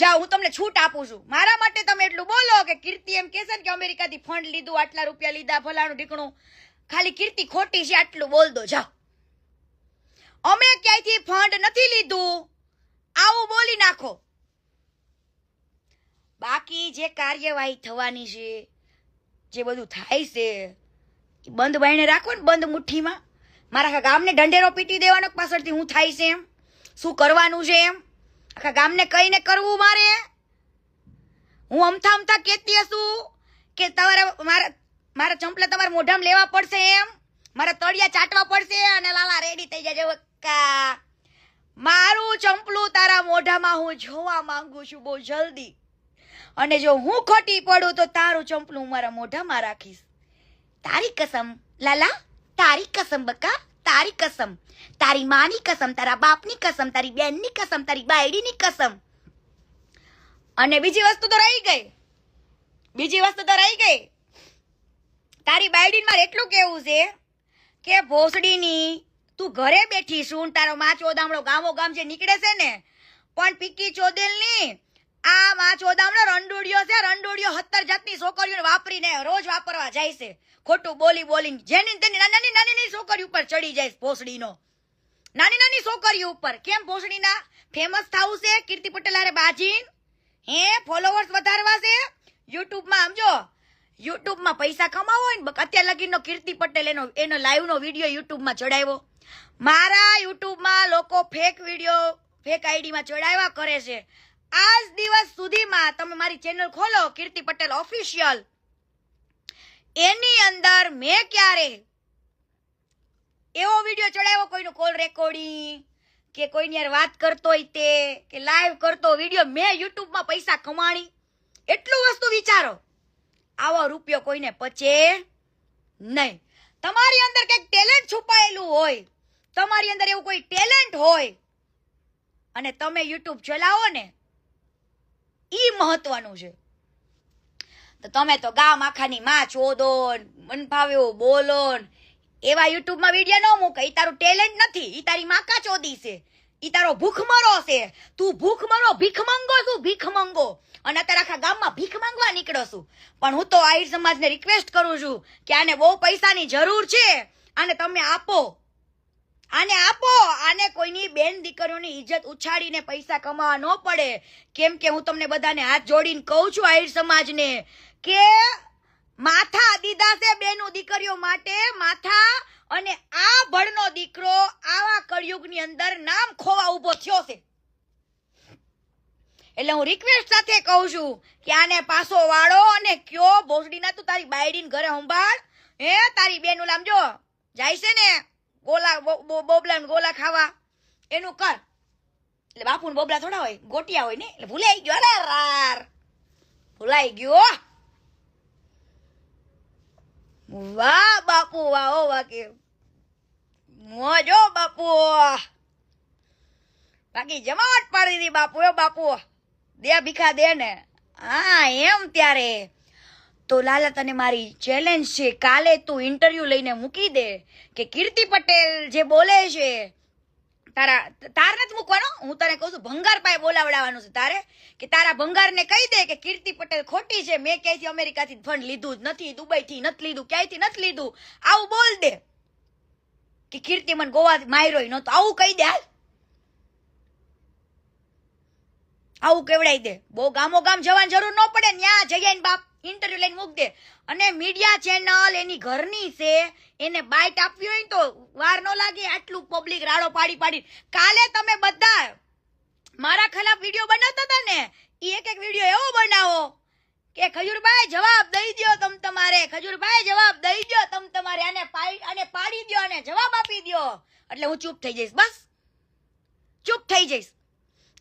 જાઓ, હું તમને છૂટ આપું છું. મારા માટે તમે એટલું બોલો કે કીર્તિ એમ કહેશે ને કે અમેરિકાથી ફંડ લીધું, આટલા રૂપિયા લીધા, ફલાણું ઢીકણું. ખાલી કીર્તિ ખોટી છે આટલું બોલ દો. જાઓ, અમે ક્યાંયથી ફંડ નથી લીધું, આવું બોલી નાખો. બાકી જે કાર્યવાહી થવાની છે, જે બધું થાય છે, એ બંધ બાઈને રાખો ને, બંધ મુઠ્ઠીમાં. મારા આખા ગામને ઢંઢેરો પીટી દેવાનો પાછળથી હું થાય છે એમ, શું કરવાનું છે એમ, આખા ગામને કહીને કરવું મારે. હું અમથા અમથા કહેતી હશું કે તમારે મારા ચંપલા તમારે મોઢામાં લેવા પડશે એમ, મારા તળિયા ચાટવા પડશે અને લાલા રેડી થઈ જાય. મારું ચંપલું તારા મોઢામાં હું જોવા માંગુ છું બહુ જલ્દી. અને જો હું ખોટી પડું તો તારું ચંપલું હું મારા મોઢામાં રાખીશ. તારી કસમ લાલા, તારી કસમ બકા, તારી કસમ, તારી માની કસમ, તારા બાપની કસમ, તારી બેનની કસમ, તારી બાયડીની કસમ. અને બીજી વસ્તુ તો રહી ગઈ, તારી બાયડીને મારે એટલું કેવું છે કે ભોસડીની તું ઘરે બેઠી છું, તારો માં ચોદામણો ગામો ગામ જે નીકળે છે ને, પણ પીકી ચોદેલની આ માં ચોદામણો રંડોડિયો છે, રંડોડિયો 17 જાતની છોકરીઓને વાપરીને રોજ વાપરવા જાય છે, ખોટું બોલી બોલીને. જેની તેની નાની નાની છોકરી ઉપર ચડી જાય ભોસડીનો, નાની નાની છોકરી ઉપર. કેમ ભોસડીના ફેમસ થવું છે? કીર્તિ પટેલ હારે બાજીન ફોલોવર્સ વધારવા છે યુટ્યુબમાં. સમજો, યુટ્યુબમાં પૈસા કમાવો હોય ને, અત્યાર લગીનો કીર્તિ પટેલ એનો લાઈવનો વિડીયો યુટ્યુબમાં ચડાવ્યો. મારા યુટ્યુબમાં લોકો ફેક વિડીયો ફેક આઈડીમાં ચડાવ્યા કરે છે. આજ દિવસ સુધીમાં તમે મારી ચેનલ ખોલો કીર્તિ પટેલ ઓફિશિયલ, એની અંદર મેં ક્યારે એવો વિડીયો ચડાવ્યો કોઈનો કોલ રેકોર્ડિંગ કે કોઈની યાર વાત કરતો હોય તે કે લાઈવ કરતો વિડીયો, મેં યુટ્યુબમાં પૈસા કમાણી? એટલું વસ્તુ વિચારો. આવો રૂપિયો કોઈને પચે નહીં. તમારી અંદર કંઈક ટેલેન્ટ છુપાયેલું હોય, તમારી અંદર એવું કોઈ ટેલેન્ટ હોય અને તમે યુટ્યુબ ચલાવો ને, ઈ મહત્વનું છે. તો તમે તો ગામ આખાની માં ચોદો, મન ભાવે એવું બોલો, એવા યુટ્યુબમાં વિડીયો ન મૂકે. ઈ તારું ટેલેન્ટ નથી, ઈ તારી માકા ચોદી છે, ઈ તારો ભૂખમરો છે. તું ભૂખમરો, ભીખ મંગો છું, ભીખ મંગો. અને અત્યારે આખા ગામમાં ભીખ માંગવા નીકળો છું. પણ હું તો આહિર સમાજને રિક્વેસ્ટ કરું છું કે આને બહુ પૈસાની જરૂર છે, આને તમે આપો, આને આપો. આને કોઈની બેન દીકરીઓની ઇજ્જત ઉછાળીને પૈસા કમાવા ન પડે. કેમ કે હું તમને બધાને હાથ જોડીને કહું છું આહિર સમાજને કે માથા દીધા છે બેનો દીકરીઓ માટે, માથા. અને આ ભળનો દીકરો આવા કળયુગની અંદર નામ ખોવા ઉભો થયો છે. એટલે હું રિક્વેસ્ટ સાથે કહું છું કે આને પાછો વાળો અને કયો ભોસડીના તું તારી બાયડીને ઘરે સંભાળ. તારી બેન ઓલામ જો જાય છે ને ગોલા બોબલા ગોલા ખાવા, એનું કર. એટલે બાપુ ને બોબલા થોડા હોય, ગોટિયા હોય ને, એટલે ભૂલાઈ ગયો. અરે રાર, ભૂલાઈ ગયો. વાહ બાપુ, વાહ ઓ વાહ, કે મોજો બાપુ, બાકી જમાવટ પાડી દી બાપુ. એ બાપુ દે ભીખા દે ને. હા એમ. ત્યારે તો લાલા તને મારી ચેલેન્જ છે, કાલે તું ઇન્ટરવ્યુ લઈને મૂકી દે કે કીર્તિ પટેલ જે બોલે છે, તાર નથી મૂકવાનો, હું તને કહું છું ભંગાર પાસે બોલાવડાવવાનું છે તારે, કે તારા ભંગારને કહી દે કે કીર્તિ પટેલ ખોટી છે, મેં ક્યાંયથી અમેરિકાથી ફંડ લીધું જ નથી, દુબઈથી નથી લીધું, ક્યાંયથી નથી લીધું. આવું બોલ દે કે કીર્તિ મને ગોવા માર્યો નતો, આવું કહી દે. હાલ આવું કેવડાઈ દે. બહુ ગામો ગામ જવાની જરૂર ન પડે, ત્યાં જઈને બાપ ઇન્ટરવ્યુ લઈને મૂક દે. અને મીડિયા ચેનલ એની ઘરની છે, એને બાઇટ આપવી હોય તો વાર ન લાગે. આટલું પબ્લિક રાડો પાડી પાડી. કાલે તમે બધા મારા ખિલાફ વિડીયો બનાવતા હતા ને, એક એક વિડીયો એવો બનાવો કે ખજૂરભાઈ જવાબ દઈ દો તમ તમારે, ખજૂરભાઈ જવાબ દઈ દો તમ તમારે, આને પાડી દો અને જવાબ આપી દો. એટલે હું ચૂપ થઈ જઈશ, બસ ચૂપ થઈ જઈશ.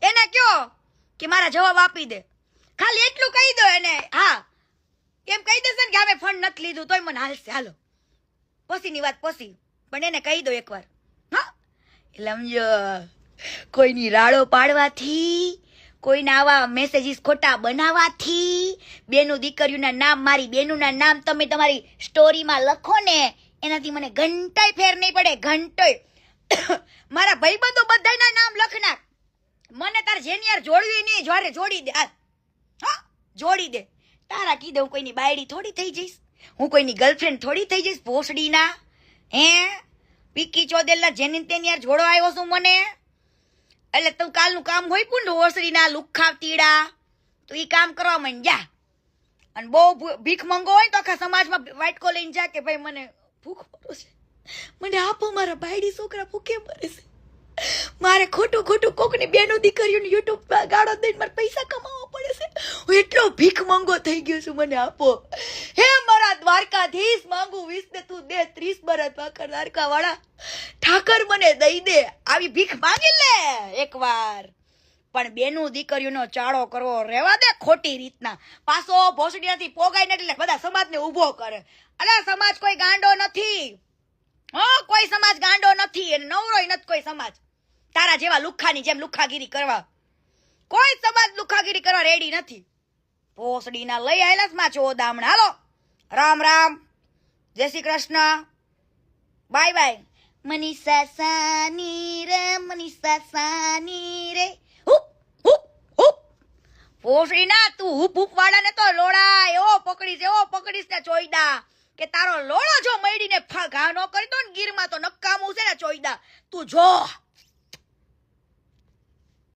એને કયો કે મારા જવાબ આપી દે, ખાલી એટલું કહી દો એને. હા એમ કહી દેશે ને કે અમે ફંડ નથી લીધું તોય મને હાલશે, હાલો પછીની વાત પછી, પણ એને કહી દો એકવાર. હા એટલે સમજો, કોઈની રાડો પાડવાથી, કોઈના આવા મેસેજીસ ખોટા બનાવવાથી, બેનું દીકરીઓના નામ, મારી બેનુંના નામ તમે તમારી સ્ટોરીમાં લખો ને, એનાથી મને ઘંટાય ફેર નહીં પડે, ઘંટાય. મારા ભાઈબંધો બધાના નામ લખ નાખ, મને તાર જેની યાર જોડવી નહીં, જોડે જોડી દે. હા, જોડી દે. તારા કીધે હું કોઈની બાયડી થોડી થઈ જઈશ, હું કોઈની ગર્લફ્રેન્ડ થોડી થઈ જઈશ ભોસડીના. હે પીકી ચોદેલના જેની તેની યાર જોડો આવ્યો છું મને. એટલે તું કાલનું કામ હોય પૂંડ ઓસડીના લુખાવ તીડા, તો ઈ કામ કરવા માંડ જા. અને બહુ ભીખ મંગો હોય તો આખા સમાજમાં વાટકો લઈને જા કે ભાઈ મને ભૂખ મરો છે, મને આપો, મારા બાયડી છોકરા ભૂખે મરે છે, મારે ખોટું ખોટું કોકની બેનો દીકરીઓને યુટ્યુબ ગાળો દઈને મારે પૈસા કમાવા પડે છે, હું એટલો ભીખ મંગો થઈ ગયો છું, મને આપો. હે મારા દ્વારકાધીશ, માંગુ 20 ને તું દે 30 બરત વાકર દ્વારકા વાળા ઠાકર મને દઈ દે. આવી ભીખ માંગી લે એકવાર, પણ બેનું દીકરીઓનો ચાળો કરવો રહેવા દે ખોટી રીતના. પાછો ભોસડીયાથી પોગાય ને એટલે બધા સમાજને ઊભો કરે. અલા સમાજ કોઈ ગાંડો નથી, હા કોઈ સમાજ ગાંડો નથી, અને નવરોય નથી કોઈ સમાજ તારા જેવા લુખાની જેમ લુખાગીરી કરવા. કોઈ સમાજ લુખાગીરી કરવા રેડી નથી. ભોસડીના લઈ આયેલા માં ચોદામણ. હાલો રામ રામ, જય શ્રી કૃષ્ણ, બાય બાય. મનીષા સાની રે, મનીષા સાની રે. ભોસડીના તું હુપ હુપ વાળાને તો લોડા એવો પકડીશ ને ચોઈદા, કે તારો લોડો જો મયડીને ઘા ન કરી દો ને ગીરમાં તો નકામું છે ને ચોઈદા. તું જો